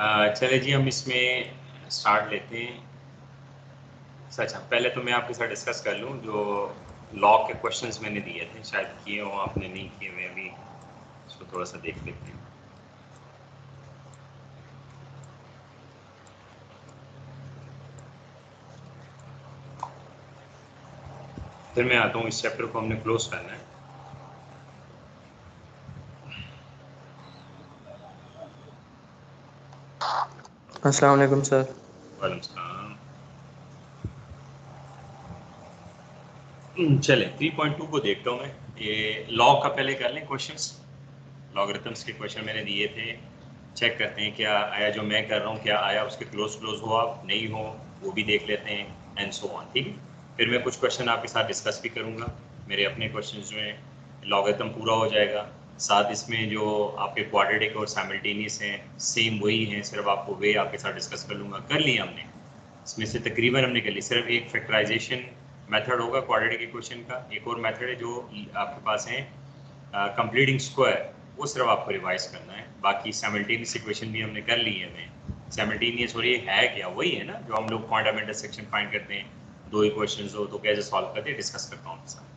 चले जी, हम इसमें स्टार्ट लेते हैं। अच्छा, पहले तो मैं आपके साथ डिस्कस कर लूँ जो लॉग के क्वेश्चंस मैंने दिए थे, शायद किए हो आपने, नहीं किए हुए अभी, इसको थोड़ा सा देख लेते हैं। फिर मैं आता हूँ, इस चैप्टर को हमने क्लोज करना है। अस्सलाम वालेकुम सर। वालेकुम सलाम। चले 3.2 को देखता हूँ मैं। ये लॉग का पहले कर लें क्वेश्चंस। लॉगरिथम्स के क्वेश्चन मैंने दिए थे, चेक करते हैं क्या आया जो मैं कर रहा हूँ, क्या आया, उसके क्लोज हुआ नहीं हो वो भी देख लेते हैं, एंड सो ऑन। ठीक है, फिर मैं कुछ क्वेश्चन आपके साथ डिस्कस भी करूँगा। मेरे अपने क्वेश्चन जो हैं, लॉगरिथम पूरा हो जाएगा, साथ इसमें जो आपके क्वाड्रेटिक और साइमल्टेनियस हैं सेम वही हैं, सिर्फ आपको वे आपके साथ डिस्कस कर लूँगा। कर लिया हमने, इसमें से तकरीबन हमने कर ली, सिर्फ एक फैक्टराइजेशन मेथड होगा क्वाड्रेटिक इक्वेशन का। एक और मेथड है जो आपके पास है कंप्लीटिंग स्क्वायर, वो सिर्फ आपको रिवाइज करना है। बाकी साइमल्टेनियस इक्वेशन भी हमने कर ली है। हमें साइमल्टेनियस और ये है क्या, वही है ना जो हम लोग पॉइंट ऑफ इंटरसेक्शन फाइंड करते हैं, दो इक्वेशंस हो तो कैसे सॉल्व करते हैं, डिस्कस करता हूँ आपके साथ।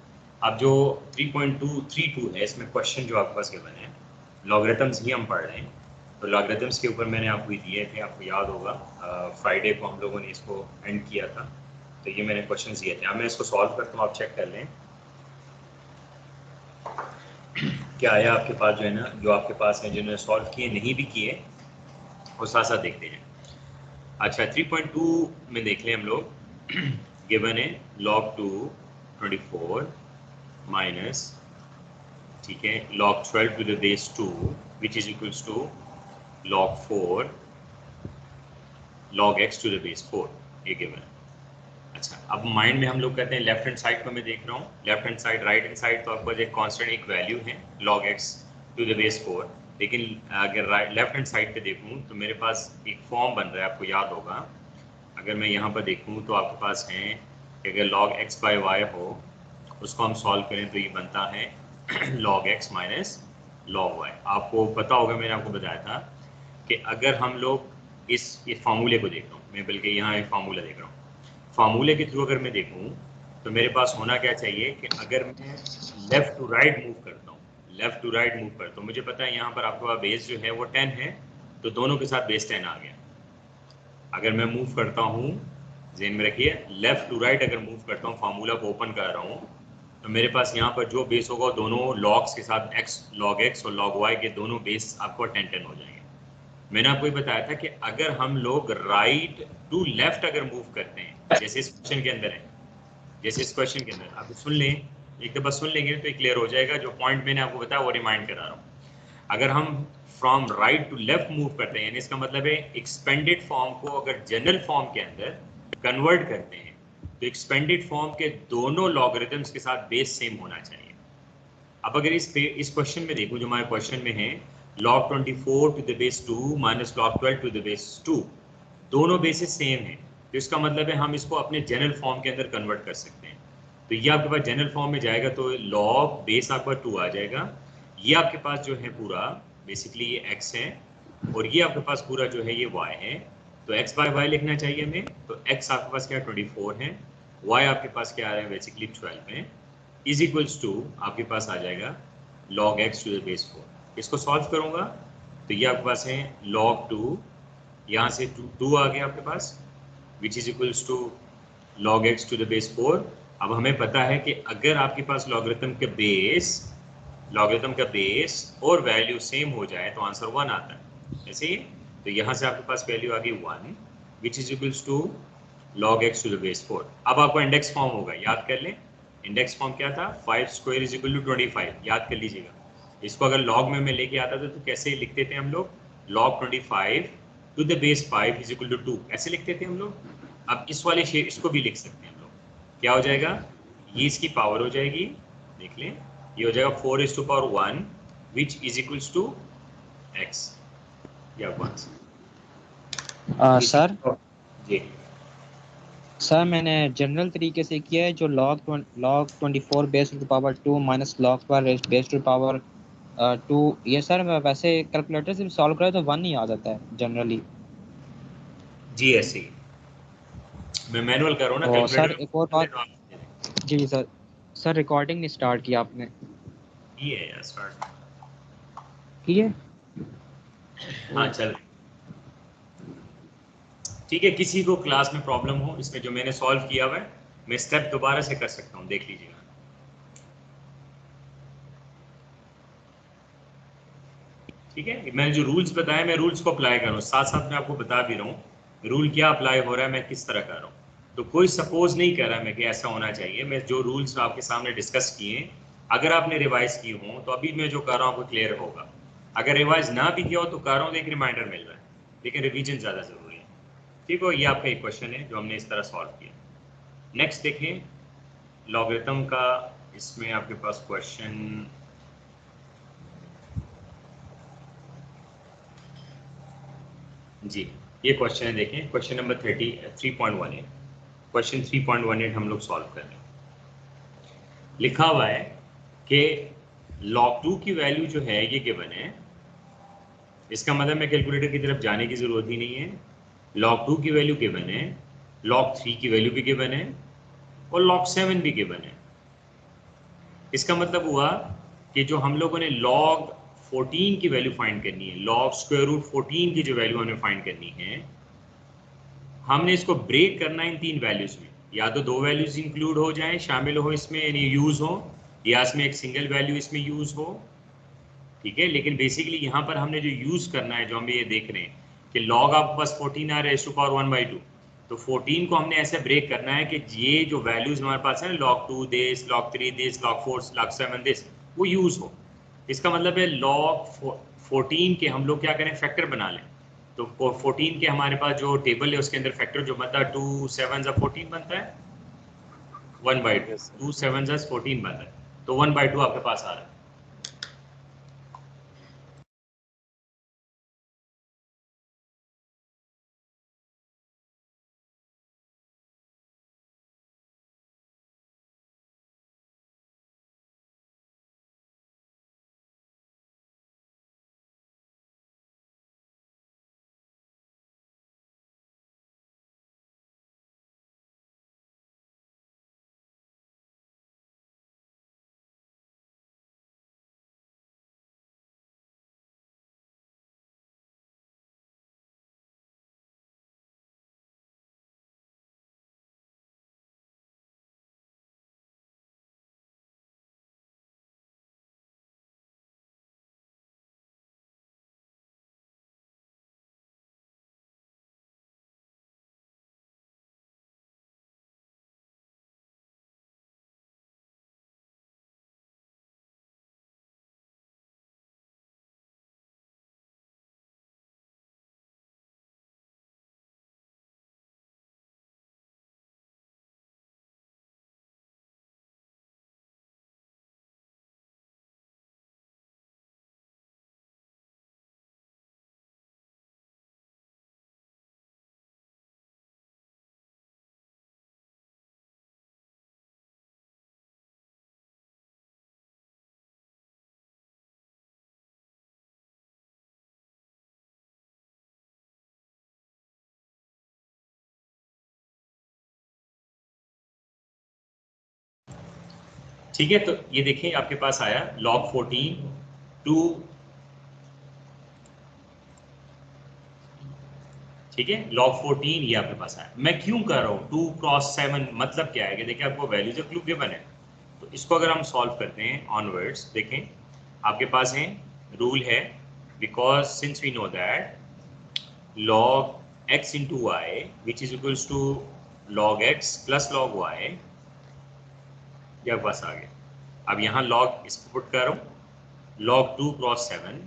अब जो 3.232 है, इसमें क्वेश्चन जो आपके पास गिवन है, लॉगरिथम्स ही हम पढ़ रहे हैं। तो लॉगरिथम्स के ऊपर मैंने आपको दिए थे, आपको याद होगा फ्राइडे को हम लोगों ने इसको एंड किया था। तो ये मैंने क्वेश्चन दिए थे, अब मैं इसको सॉल्व करता हूँ, आप चेक कर लें क्या आया आपके पास। जो है ना, जो आपके पास है जिन्होंने सॉल्व किए नहीं भी किए, वो साथ साथ देखते हैं। अच्छा, 3.2 में देख लें हम लोग। गिवन है log 2 24 माइनस, ठीक है, log 12 to the base 2 which is equals to log 4 log x to the base 4, ये गिवन है। अच्छा, अब माइंड में हम लोग कहते हैं, लेफ्ट हैंड साइड को मैं देख रहा हूँ, left hand side right hand side, तो आपको एक कांस्टेंट एक वैल्यू है log x to the base 4। लेकिन अगर लेफ्ट हैंड साइड पे देखूँ तो मेरे पास एक फॉर्म बन रहा है, आपको याद होगा। अगर मैं यहाँ पर देखूँ तो आपके पास है कि अगर log x बाई वाई हो, उसको हम सॉल्व करें तो ये बनता है log x minus log y। आपको पता होगा, मैंने आपको बताया था कि अगर हम लोग इस फार्मूले को देख रहा हूँ मैं, बल्कि यहाँ एक फार्मूला देख रहा हूँ, फार्मूले के थ्रू अगर मैं देखूँ तो मेरे पास होना क्या चाहिए कि अगर मैं लेफ्ट टू राइट मूव करता हूँ, लेफ्ट टू राइट मूव करता हूँ, मुझे पता है यहाँ पर आपके पास बेस जो है वो 10 है, तो दोनों के साथ बेस 10 आ गया। अगर मैं मूव करता हूँ, ज़हन में रखिए, लेफ्ट टू राइट अगर मूव करता हूँ, फार्मूला को ओपन कर रहा हूँ, तो मेरे पास यहाँ पर जो बेस होगा दोनों लॉग्स के साथ x log x और log y के दोनों बेस आपको 10 हो जाएंगे। मैंने आपको ये बताया था कि अगर हम लोग राइट टू लेफ्ट अगर मूव करते हैं, जैसे इस क्वेश्चन के अंदर है, जैसे इस क्वेश्चन के अंदर आप सुन लें, एक दफा सुन लेंगे तो क्लियर हो जाएगा। जो पॉइंट मैंने आपको बताया वो रिमाइंड करा रहा हूँ। अगर हम from right to left move करते हैं, यानी इसका मतलब है एक्सपेंडेड फॉर्म को अगर जनरल फॉर्म के अंदर कन्वर्ट करते हैं, तो एक्सपेंडेड फॉर्म के दोनों लॉगरिथम्स के साथ बेस सेम होना चाहिए। अब अगर इस क्वेश्चन में देखूं, जो हमारे क्वेश्चन में है log 24 to the base 2 minus log 12 to the base 2, दोनों बेसिस सेम है, तो इसका मतलब है हम इसको अपने जनरल फॉर्म के अंदर कन्वर्ट कर सकते हैं। तो ये आपके पास जनरल फॉर्म में जाएगा तो log बेस आपका 2 आ जाएगा। ये आपके पास जो है पूरा बेसिकली ये x है, और ये आपके पास पूरा जो है ये y है। तो x बाय y लिखना चाहिए हमें, तो x आपके पास क्या 24 है, y आपके पास क्या आ रहा है बेसिकली 12 है, इज इक्वल्स टू आपके पास आ जाएगा log x to the base 4। इसको सॉल्व करूंगा तो ये आपके पास है log 2, यहाँ से 2 आ गया आपके पास, which is equals to log x to the base 4। अब हमें पता है कि अगर आपके पास लॉगरिथम का बेस और वैल्यू सेम हो जाए तो आंसर 1 आता है, ऐसे ही। तो यहाँ से आपके पास वैल्यू आ गई 1, which is equals to log x to the base 4। अब आपको इंडेक्स फॉर्म होगा, याद कर लें, इंडेक्स फॉर्म क्या था, 5 स्क्वायर इज इक्वल टू 25, याद कर लीजिएगा। इसको अगर लॉग में मैं लेके आता था तो कैसे लिखते थे हम लोग, log 25 to the base 5 is equal to 2, ऐसे लिखते थे हम लोग। अब इस वाले शेप इसको भी लिख सकते हैं हम लोग, क्या हो जाएगा, ये इसकी पावर हो जाएगी, देख लें, ये हो जाएगा 4 is to power 1 which is equals to x, या 1 सर जी। सर मैंने जनरल तरीके से किया है, जो log 24 base to power 2 minus log 12 base to power two ये सर मैं वैसे कैलकुलेटर से सॉल्व करे तो 1 ही आ जाता है जनरली। जी ऐसे ही मैं मैनुअल कर रहा हूँ ना, और सर कैलकुलेटर एक और बात। तो आप दे दें। जी सर। सर रिकॉर्डिंग नहीं स्टार्ट किया आपने। ये है यार स्टार्ट। की है। हाँ चल ठीक है, किसी को क्लास में प्रॉब्लम हो इसमें जो मैंने सॉल्व किया हुआ है, मैं स्टेप दोबारा से कर सकता हूँ, देख लीजिएगा। ठीक है, मैंने जो रूल्स बताए मैं रूल्स को अप्लाई कर रहा हूँ, साथ साथ मैं आपको बता भी रहा हूँ रूल क्या अप्लाई हो रहा है, मैं किस तरह कर रहा हूँ। तो कोई सपोज नहीं कर रहा मैं कि ऐसा होना चाहिए, मैं जो रूल्स आपके सामने डिस्कस किए अगर आपने रिवाइज की हो तो अभी मैं जो कर रहा हूँ आपको क्लियर होगा। अगर रिवाइज ना भी किया हो तो कर रहा हूँ, एक रिमाइंडर मिल रहा है, लेकिन रिविजन ज़्यादा ज़रूरी है। ठीक हो, ये आपका एक क्वेश्चन है जो हमने इस तरह सॉल्व किया। नेक्स्ट देखें लॉगरिथम का, इसमें आपके पास क्वेश्चन जी, ये क्वेश्चन है, देखें क्वेश्चन नंबर 3.18। क्वेश्चन 3.18 हम लोग सॉल्व कर रहे हैं। लिखा हुआ है कि log 2 की वैल्यू जो है ये गिवन है, इसका मतलब मैं कैलकुलेटर की तरफ जाने की जरूरत ही नहीं है। log 2 की वैल्यू गिवन है, log 3 की वैल्यू भी गिवन है और log 7 भी गिवन है। इसका मतलब हुआ कि जो हम लोगों ने log 14 की वैल्यू फाइंड करनी है, log स्क्वायर रूट 14 की जो वैल्यू हमें फाइंड करनी है, हमने इसको ब्रेक करना है इन 3 वैल्यूज में। या तो 2 वैल्यूज इंक्लूड हो जाएं, शामिल हो इसमें, यानी यूज हो, या इसमें एक सिंगल वैल्यू इसमें यूज हो। ठीक है, लेकिन बेसिकली यहाँ पर हमने जो यूज करना है, जो हम ये देख रहे हैं कि लॉग आपके पास 14 आ रहा है ⁴ 1/2, तो 14 को हमने ऐसे ब्रेक करना है कि ये जो वैल्यूज हमारे पास है ना, log 2 this, log 3 this, log 4, log 7 this, वो यूज हो। इसका मतलब है log 14 के हम लोग क्या करें, फैक्टर बना लें। तो 14 के हमारे पास जो टेबल है उसके अंदर फैक्टर जो बनता है 2 7 14 बनता है, 1/2, यस 2 7 14 बनता है, तो 1/2 आपके पास आ रहा है। ठीक है, तो ये देखिए आपके पास आया log 14 2, ठीक है, log 14 ये आपके पास आया। मैं क्यों कर रहा हूँ 2 क्रॉस 7, मतलब क्या है कि देखिए आपको वैल्यूज ऑफ क्लू गिवन है, तो इसको अगर हम सॉल्व करते हैं ऑनवर्ड्स, देखें आपके पास है रूल है, because since we know that log x into y which is equals to log x plus log y, ये बस आ गया। अब यहाँ log इसको पुट कर रहा हूँ, log 2 क्रॉस 7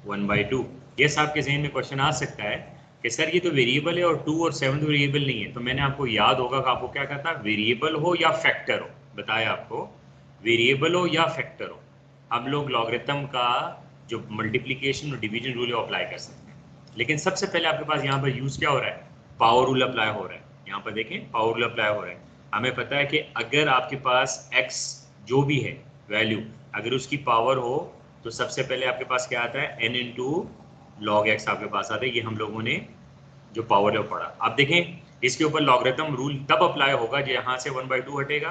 1/2। यस, आपके जहन में क्वेश्चन आ सकता है कि सर ये तो वेरिएबल है और 2 और 7 तो वेरिएबल नहीं है, तो मैंने आपको याद होगा कि आपको क्या कहता है, वेरिएबल हो या फैक्टर हो, बताया आपको वेरिएबल हो या फैक्टर हो, हम लोग लॉगरिथम का जो मल्टीप्लिकेशन और डिवीजन रूल है अप्लाई कर सकते हैं। लेकिन सबसे पहले आपके पास यहाँ पर यूज़ क्या हो रहा है, पावर रूल अप्लाई हो रहा है। यहाँ पर देखें पावर रूल अप्लाई हो रहा है। हमें पता है कि अगर आपके पास x जो भी है वैल्यू अगर उसकी पावर हो तो सबसे पहले आपके पास क्या आता है, n इंटू लॉग एक्स आपके पास आता है। ये हम लोगों ने जो पावर है पढ़ा। अब देखें इसके ऊपर लॉगरिथम रूल तब अप्लाई होगा जब यहाँ से 1/2 हटेगा,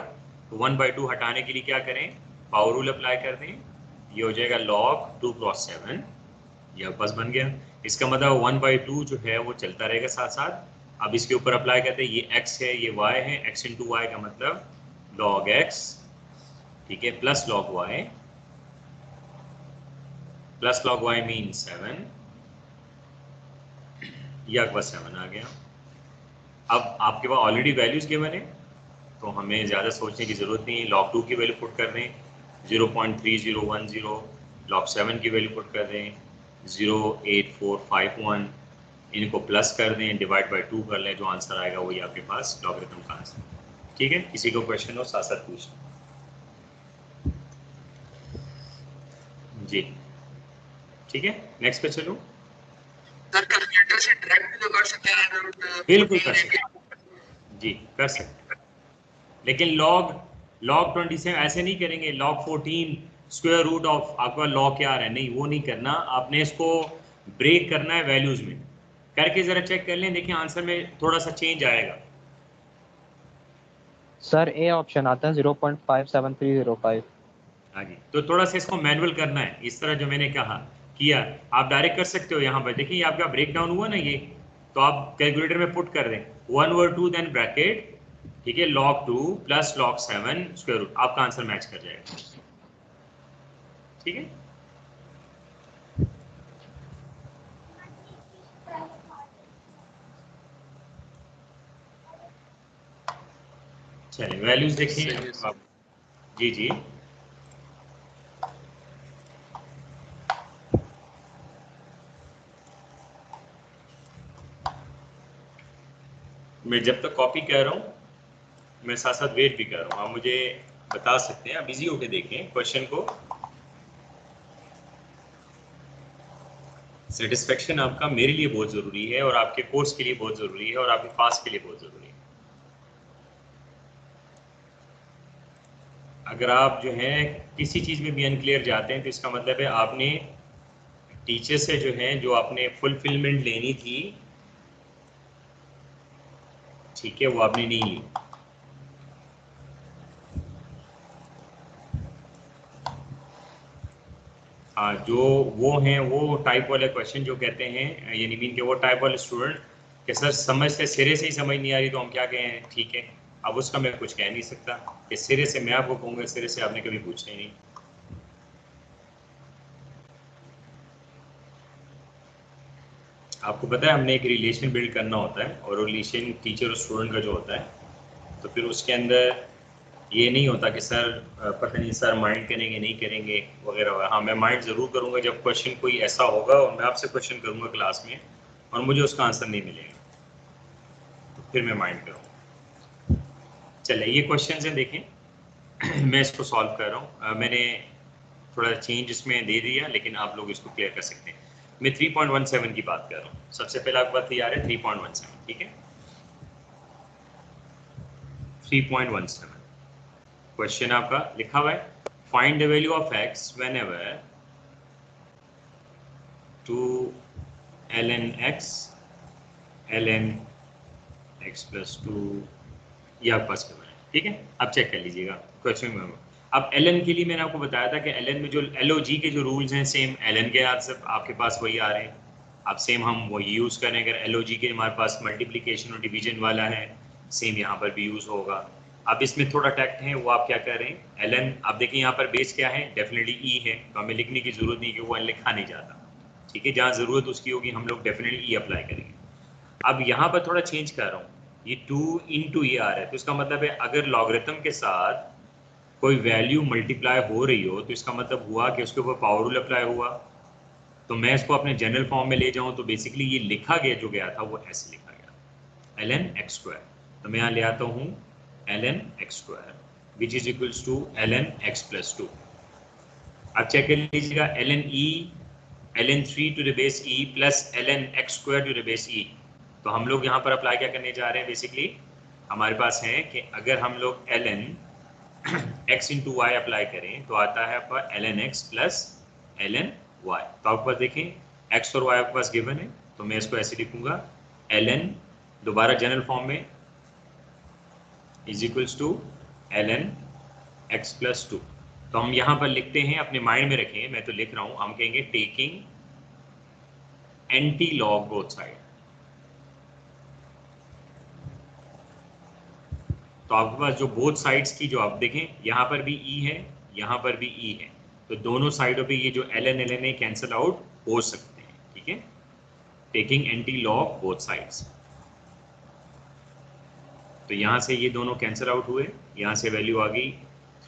तो 1/2 हटाने के लिए क्या करें, पावर रूल अप्लाई कर दें। ये हो जाएगा log 2 क्रॉस 7, यह बस बन गया। इसका मतलब 1/2 जो है वो चलता रहेगा साथ साथ। अब इसके ऊपर अप्लाई करते हैं, ये x है ये y है, x इंटू वाई का मतलब log x, ठीक है, plus log y, plus log y mean 7, यह बस 7 आ गया। अब आपके पास ऑलरेडी वैल्यूज गिवन है तो हमें ज़्यादा सोचने की ज़रूरत नहीं है। log 2 की वैल्यू पुट कर दें 0.3010, log 7 की वैल्यू पुट कर दें 0.8451, इनको प्लस कर दें, डिवाइड बाय 2 कर लें, जो आंसर आएगा वही आपके पास लॉगरिथम का आंसर। ठीक है, किसी को क्वेश्चन हो साथ साथ पूछ जी। ठीक है, नेक्स्ट पे चलो। सर कैलकुलेटर से डायरेक्ट भी तो कर सकते हैं। बिल्कुल कर सकते हैं जी, कर सकते हैं, लेकिन log 27 ऐसे नहीं करेंगे। log 14 स्क्वायर रूट ऑफ आपका log क्या आ रहा है, नहीं वो नहीं करना। आपने इसको ब्रेक करना है वैल्यूज में करके जरा चेक कर लें, देखिए आंसर में थोड़ा सा चेंज आएगा। सर ए ऑप्शन आता है 0.57305। हाँ जी, तो थोड़ा सा इसको मैनुअल करना है, इस तरह जो मैंने कहा किया। आप डायरेक्ट कर सकते हो, यहाँ पर देखिए आपका ब्रेक डाउन हुआ ना ये, तो आप कैलकुलेटर में पुट कर दें 1/2 देन ब्रैकेट, ठीक है, log 2 plus log 7 square root, आपका आंसर मैच कर जाएगा। ठीक है, चलिए वैल्यूज देखिए आप। जी जी, मैं जब तक कॉपी कर रहा हूँ मैं साथ साथ वेट भी कर रहा हूँ, आप मुझे बता सकते हैं, आप बिजी होके देखें क्वेश्चन को। सेटिस्फेक्शन आपका मेरे लिए बहुत ज़रूरी है और आपके कोर्स के लिए बहुत ज़रूरी है और आपके पास के लिए बहुत ज़रूरी है। अगर आप जो है किसी चीज़ में भी अनक्लियर जाते हैं तो इसका मतलब है आपने टीचर से जो है जो आपने फुलफिलमेंट लेनी थी, ठीक है, वो आपने नहीं ली। हाँ, जो वो हैं वो टाइप वाले क्वेश्चन जो कहते हैं, यानी मीन के वो टाइप वाले स्टूडेंट कि सर समझ से सिरे से ही समझ नहीं आ रही तो हम क्या कहें, ठीक है, अब उसका मैं कुछ कह नहीं सकता कि सिरे से मैं आपको कहूँगा, सिरे से आपने कभी पूछा ही नहीं। आपको पता है हमने एक रिलेशन बिल्ड करना होता है और रिलेशन टीचर और स्टूडेंट का जो होता है, तो फिर उसके अंदर ये नहीं होता कि सर पता नहीं सर माइंड करेंगे नहीं करेंगे वगैरह वगैरह। हाँ, मैं माइंड ज़रूर करूँगा जब क्वेश्चन कोई ऐसा होगा और मैं आपसे क्वेश्चन करूँगा क्लास में और मुझे उसका आंसर नहीं मिलेगा, तो फिर मैं माइंड करूँगा। चलिए ये क्वेश्चन है, देखें मैं इसको सॉल्व कर रहा हूँ। मैंने थोड़ा चेंज इसमें दे दिया लेकिन आप लोग इसको क्लियर कर सकते हैं। मैं 3.17 की बात कर रहा हूँ। सबसे पहला आपके पास तैयार है 3.17, ठीक है, 3.17 क्वेश्चन आपका लिखा हुआ है, find the value of x when ever 2 ln x plus 2, ये आपके पास करना है, ठीक है। अब चेक कर लीजिएगा क्वेश्चन में। अब ln के लिए मैंने आपको बताया था कि ln में जो LOG के जो रूल्स हैं सेम ln के आंसर आपके पास वही आ रहे हैं। अब सेम हम वही यूज़ करें, अगर LOG के हमारे पास मल्टीप्लिकेशन और डिवीजन वाला है, सेम यहाँ पर भी यूज़ होगा। अब इसमें थोड़ा टैक्ट है, वो आप क्या कर रहे हैं, ln, आप देखिए यहाँ पर बेस क्या है, डेफिनेटली e है, तो हमें लिखने की ज़रूरत नहीं कि वो लिखा नहीं जाता, ठीक है, जहाँ ज़रूरत उसकी होगी हम लोग डेफिनेटली e अप्लाई करेंगे। अब यहाँ पर थोड़ा चेंज कर रहा हूँ, ये 2 इंटू ये आ रहा है, तो इसका मतलब है अगर लॉगरिथम के साथ कोई वैल्यू मल्टीप्लाई हो रही हो तो इसका मतलब हुआ कि उसके ऊपर पावर रूल अप्लाई हुआ। तो मैं इसको अपने जनरल फॉर्म में ले जाऊं तो बेसिकली ये लिखा गया जो गया था वो ऐसे लिखा गया ln x स्क्वायर। तो मैं यहाँ ले आता हूँ ln x square which is equals to ln x plus 2। अब चेक कर लीजिएगा ln 3 to the base e plus ln x square to the base e। तो हम लोग यहाँ पर अप्लाई क्या करने जा रहे हैं, बेसिकली हमारे पास है कि अगर हम लोग ln x into Y apply करें तो आता है आपका ln x plus ln y। तो आपके पास देखें x और y आपके पास गिवन है, तो मैं इसको ऐसे लिखूंगा ln, दोबारा जनरल फॉर्म में, is equals to ln x plus 2। तो हम यहाँ पर लिखते हैं, अपने माइंड में रखें, मैं तो लिख रहा हूँ, हम कहेंगे taking anti log both side. तो आपके पास जो बोथ साइड्स की, जो आप देखें यहाँ पर भी e है, यहाँ पर भी e है, तो दोनों साइडों पे ये जो ln ln है कैंसिल आउट हो सकते हैं, ठीक है। Taking anti log both sides, तो यहाँ से ये दोनों कैंसिल आउट हुए, यहाँ से वैल्यू आ गई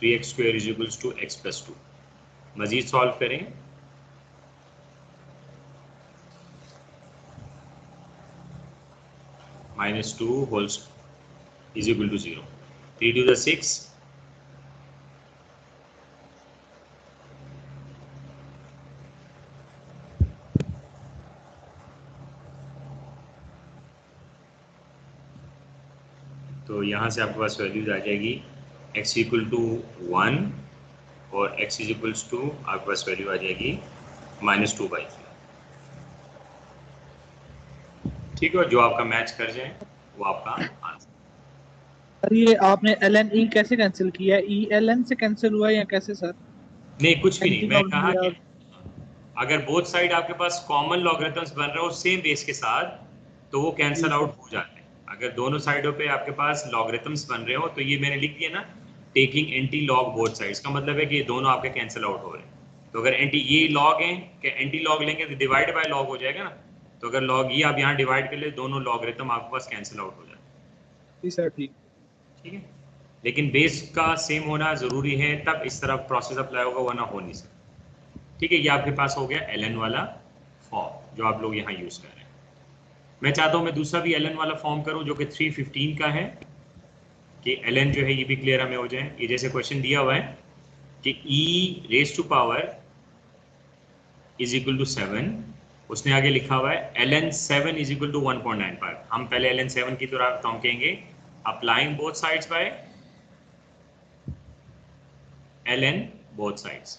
3x² is equals to x plus 2। मजीद सॉल्व करें, -2 holes is equal to 0, 3 to the 6, तो यहाँ से आपके पास वैल्यूज आ जाएगी x इक्वल टू 1 और x इज इक्वल्स टू आपके पास वैल्यू आ जाएगी -2/3, ठीक है। जो आपका मैच कर जाए वो आपका आंसर। सर ये आपने ln e कैसे कैंसिल किया है? e ln से कैंसिल हुआ या कैसे सर? नहीं, कुछ भी नहीं, मैं Anti-log कहा दिया। कि अगर बोथ साइड आपके पास कॉमन लॉगरिथम्स बन रहे हो सेम बेस के साथ, तो वो कैंसिल आउट हो जाते हैं। अगर दोनों साइडों पे आपके पास लॉगरिथम्स बन रहे हो, तो ये मैंने लिख दिया ना, taking anti log both sides, का मतलब है कि ये दोनों आपके कैंसिल आउट हो रहे हैं। तो अगर एंटी, ये लॉग है कि एंटी लॉग लेंगे तो डिवाइड बाय लॉग हो जाएगा ना, तो अगर लॉग ये आप यहाँ डिवाइड कर ले, दोनों लॉगरिथम आपके पास कैंसिल आउट हो जाते हैं। जी सर, ठीक। ठीक है, लेकिन बेस का सेम होना जरूरी है, तब इस तरह प्रोसेस अप्लाई होगा, वरना हो नहीं सकता। ठीक है, ये आपके पास हो गया ln वाला फॉर्म जो आप लोग यहाँ यूज कर रहे हैं। मैं चाहता हूँ मैं दूसरा भी ln वाला फॉर्म करूँ जो कि 315 का है, कि ln जो है ये भी क्लियर हमें हो जाए। ये जैसे क्वेश्चन दिया हुआ है कि e raise to power is equal to 7, उसने आगे लिखा हुआ है ln 7 इज इक्वल टू 1.95। हम पहले ln 7 की तरह, तो हम कहेंगे applying both sides by ln both sides.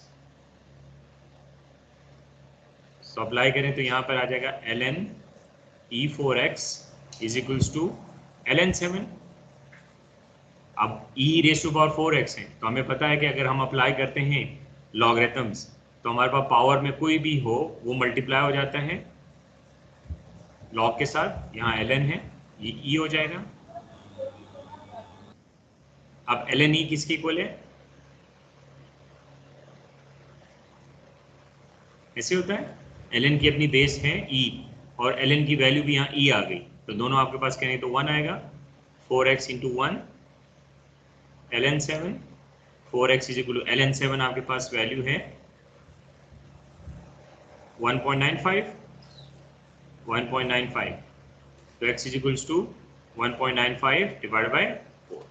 तो अप्लाई करें तो यहाँ पर आ जाएगा ln e4x is equals to ln 7। अब e raise to power 4x है, तो हमें पता है कि अगर हम अप्लाई करते हैं लॉगरिथम्स, तो हमारे पास पावर में कोई भी हो वो मल्टीप्लाई हो जाता है लॉग के साथ। यहाँ ln है, ये e हो जाएगा। अब ln e किसकी इक्वल है? ऐसे होता है, ln की अपनी बेस है e, और ln की वैल्यू भी यहाँ e आ गई, तो दोनों आपके पास करें तो 1 आएगा। 4x into 1 ln 7, 4x is equal to ln 7 आपके पास वैल्यू है 1.95, 1.95, तो x is equals to 1.95 divide by 4,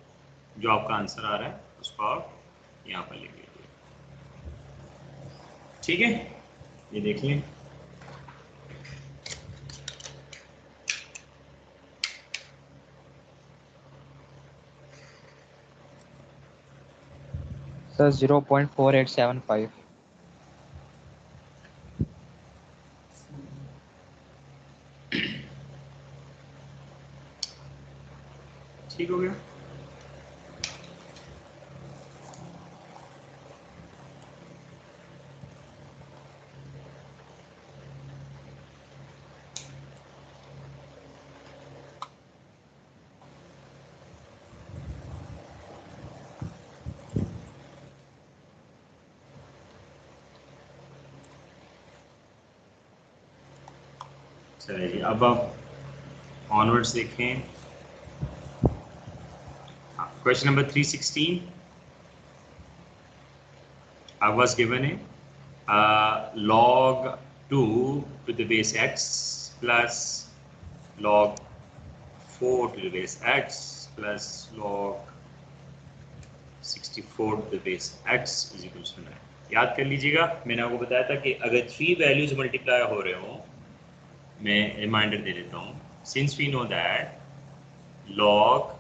जो आपका आंसर आ रहा है उसको आप यहाँ पर लिख लीजिए। ठीक है, ये देख लें। सर 0.4875। ठीक हो गया। चलिए अब आप ऑनवर्ड्स देखें। Question number 316 I was given a log 2 to the base x plus log 4 to the base x plus log 64 to the base x is equal to 9। याद कर लीजिएगा, मैंने आपको बताया था कि अगर 3 वैल्यूज मल्टीप्लाई हो रहे हो, मैं रिमाइंडर दे देता हूँ, since we know that log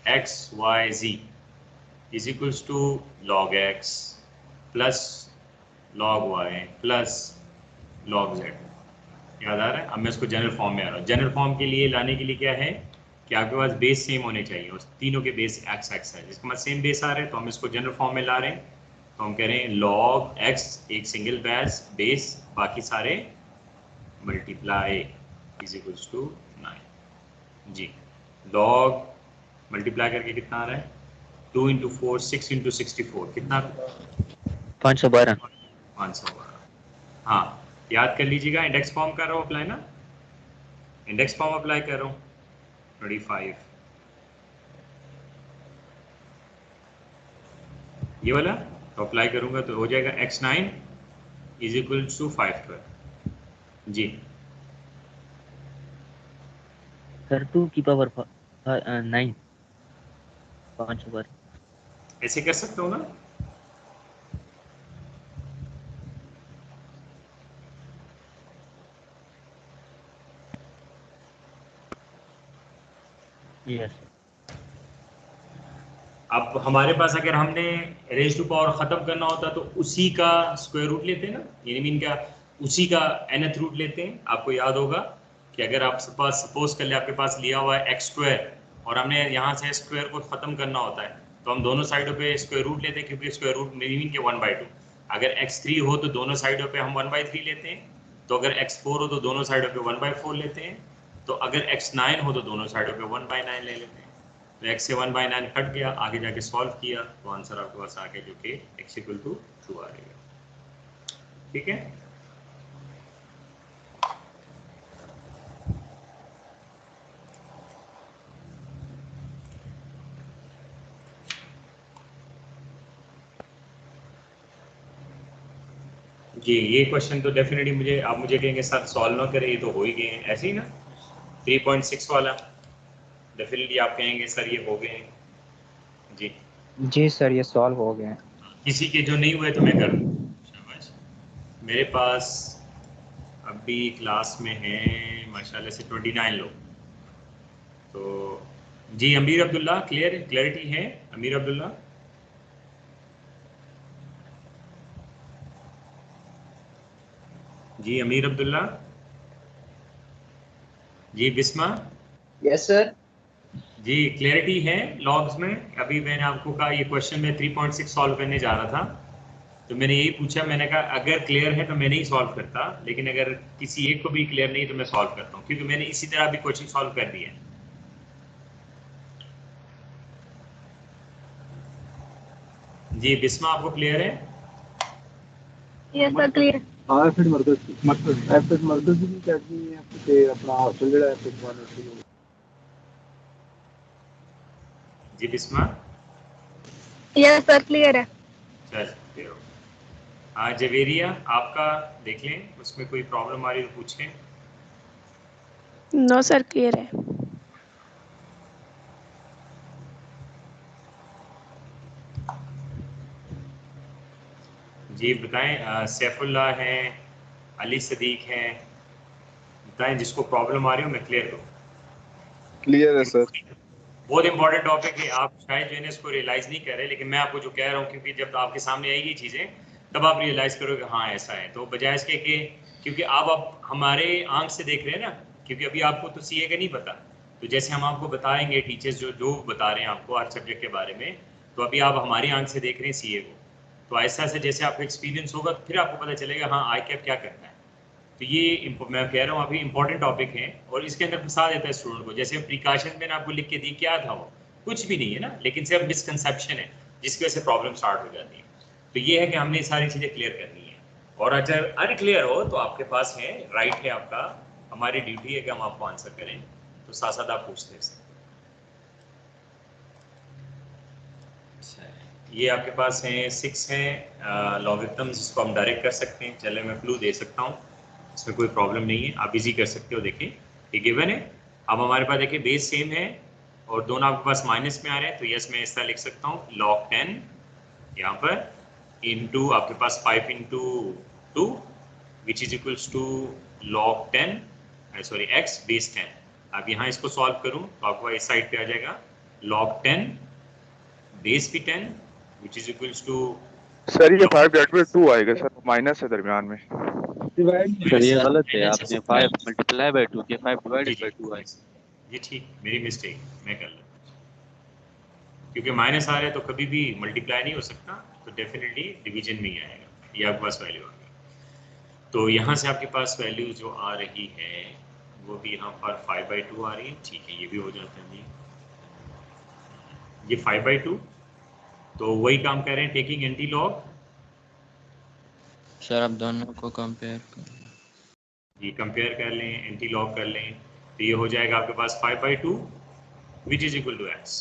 x y z is equals to log x plus log y plus log z। याद आ रहा है? अब मैं इसको जनरल फॉर्म में आ रहा हूँ। जनरल फॉर्म के लिए लाने के लिए क्या है कि आपके पास बेस सेम होने चाहिए और तीनों के बेस एक्स एक्स है, जिसके बाद सेम बेस आ रहे हैं तो हम इसको जनरल फॉर्म में ला रहे हैं। तो हम कह रहे हैं log x एक सिंगल बेस बाकी सारे मल्टीप्लाई इज इक्वल्स टू 9 जी। log मल्टीप्लाई करके कितना आ रहा है 2 इंटू 4 6 इंटू 64 कितना 512। 512। हाँ याद कर लीजिएगा, इंडेक्स फॉर्म कर रहा हूँ अप्लाई ना, इंडेक्स फॉर्म अप्लाई कर रहा हूँ 25 ये वाला। तो अप्लाई करूंगा तो हो जाएगा x9 इज इक्वल टू 512 जी। सर 2 की पावर 9 512। ऐसे कर सकते हो ना? यस। अब हमारे पास अगर हमने रेज टू पावर खत्म करना होता तो उसी का स्क्वायर रूट लेते हैं ना, यानी मीन क्या उसी का nth रूट लेते हैं। आपको याद होगा कि अगर आप सपोज कर ले आपके पास लिया हुआ है x स्क्वायर और हमने यहाँ से स्क्वायर को खत्म करना होता है तो हम दोनों साइडों पे स्क्वायर रूट लेते हैं, क्योंकि स्क्वायर रूट मीन के 1/2। अगर x3 हो तो दोनों साइडों पे हम 1/3 लेते हैं, तो अगर x4 हो तो दोनों साइडों पे 1/4 लेते हैं, तो अगर x9 हो तो दोनों साइडों पे 1/9 ले लेते हैं। तो x से 1/9 कट गया, आगे जाके सॉल्व किया तो आंसर आपके पास आ गया जो कि x इक्वल टू 2 आ रही है। ठीक है, जी ये क्वेश्चन तो डेफिनेटली मुझे आप मुझे कहेंगे सर सॉल्व ना करें, ये तो हो ही गए हैं ऐसे ही ना। 3.6 वाला डेफिनेटली आप कहेंगे सर ये हो गए हैं जी। जी सर ये सॉल्व हो गया है। किसी के जो नहीं हुए तो मैं कर दूँ। शाबाश। मेरे पास अभी क्लास में हैं माशाल्लाह से 29 लोग। तो जी अमीर अब्दुल्ला क्लियरिटी है अमीर अब्दुल्ला? जी अमीर अब्दुल्ला जी बिस्मा यस सर। जी क्लियरिटी है लॉग्स में? अभी मैंने आपको कहा ये क्वेश्चन में 3.6 सॉल्व करने जा रहा था तो मैंने यही पूछा, मैंने कहा अगर क्लियर है तो मैं नहीं सॉल्व करता, लेकिन अगर किसी एक को भी क्लियर नहीं तो मैं सॉल्व करता हूँ, क्योंकि मैंने इसी तरह भी क्वेश्चन सॉल्व कर दिया है। जी बिस्मा आपको क्लियर है? Yes sir clear. हाँ फिर मरकज भी कहती है कि अपना हॉस्टल ਜਿਹੜਾ ਹੈ पिछवाने जी बिस्मा यस सर क्लियर है। चल हाँ जवेरिया आपका देख लें, उसमें कोई प्रॉब्लम आ रही तो पूछें। नो सर क्लियर है। जी बताएं सैफुल्ला हैं, अली सदीक हैं, बताएं जिसको प्रॉब्लम आ रही हो मैं क्लियर करूँ। क्लियर है सर। बहुत इंपॉर्टेंट टॉपिक है, आप शायद जो है इसको रियलाइज नहीं कर रहे, लेकिन मैं आपको जो कह रहा हूँ क्योंकि जब आपके सामने आएगी चीज़ें तब आप रियलाइज करोगे हाँ ऐसा है। तो बजाय इसके कि क्योंकि आप हमारे आंख से देख रहे हैं ना, क्योंकि अभी आपको तो सीए का नहीं पता, तो जैसे हम आपको बताएंगे टीचर्स जो बता रहे हैं आपको हर सब्जेक्ट के बारे में, तो अभी आप हमारी आंख से देख रहे हैं सीए को, तो ऐसा ऐसे जैसे आपको एक्सपीरियंस होगा फिर आपको पता चलेगा हाँ आई कैप क्या करता है। तो ये मैं कह रहा हूँ अभी इंपॉर्टेंट टॉपिक है और इसके अंदर फंसा देता है स्टूडेंट को। जैसे प्रिकॉशन मैंने आपको लिख के दी, क्या था वो कुछ भी नहीं है ना, लेकिन सिर्फ मिसकंसेप्शन है जिसकी वजह से प्रॉब्लम स्टार्ट हो जाती है। तो ये है कि हमने सारी चीज़ें क्लियर करनी है, और अगर अनक्लियर हो तो आपके पास है राइट है आपका, हमारी ड्यूटी है कि हम आपको आंसर करें, तो साथ साथ आप पूछते हैं। ये आपके पास हैं 6 हैं लॉगरिथम्स जिसको हम डायरेक्ट कर सकते हैं। चले मैं क्लू दे सकता हूँ, इसमें कोई प्रॉब्लम नहीं है, आप इजी कर सकते हो। देखिए ये गिवन है, अब हमारे पास देखिए बेस सेम है और दोनों आपके पास माइनस में आ रहे हैं, तो यस मैं इस तरह लिख सकता हूँ log 10 यहाँ पर इनटू आपके पास 5 into 2 which is equals to log 10 sorry x base 10। अब यहाँ इसको सॉल्व करूँ तो आपको इस साइड पे आ जाएगा log 10 बेस पे 10 which is equals to sir ये 5 डिवाइड बाय 2 आएगा सर, माइनस है दरमियान में। डिवाइड सर ये सर गलत है, माइनस आपने 5 मल्टीप्लाई बाय 2 किया, 5 जी डिवाइडेड जी बाय 2 आए। ये ठीक, मेरी मिस्टेक, मैं कर लेता हूँ। क्योंकि माइनस आ रहा है तो कभी भी मल्टीप्लाई नहीं हो सकता, तो डेफिनेटली डिवीजन में ही आएगा, ये आपके पास वैल्यू आ गई। तो यहाँ से आपके पास वैल्यू जो आ रही है वो भी यहाँ पर 5/2 आ रही है, ठीक है, ये भी हो जाता है जी। ये 5/2, तो वही काम कर रहे हैं, टेकिंग एंटी लॉग। सर आप दोनों को कंपेयर करें, ये कंपेयर कर लें, एंटी लॉग कर लें, तो ये हो जाएगा आपके पास 5/2 which is equal to x।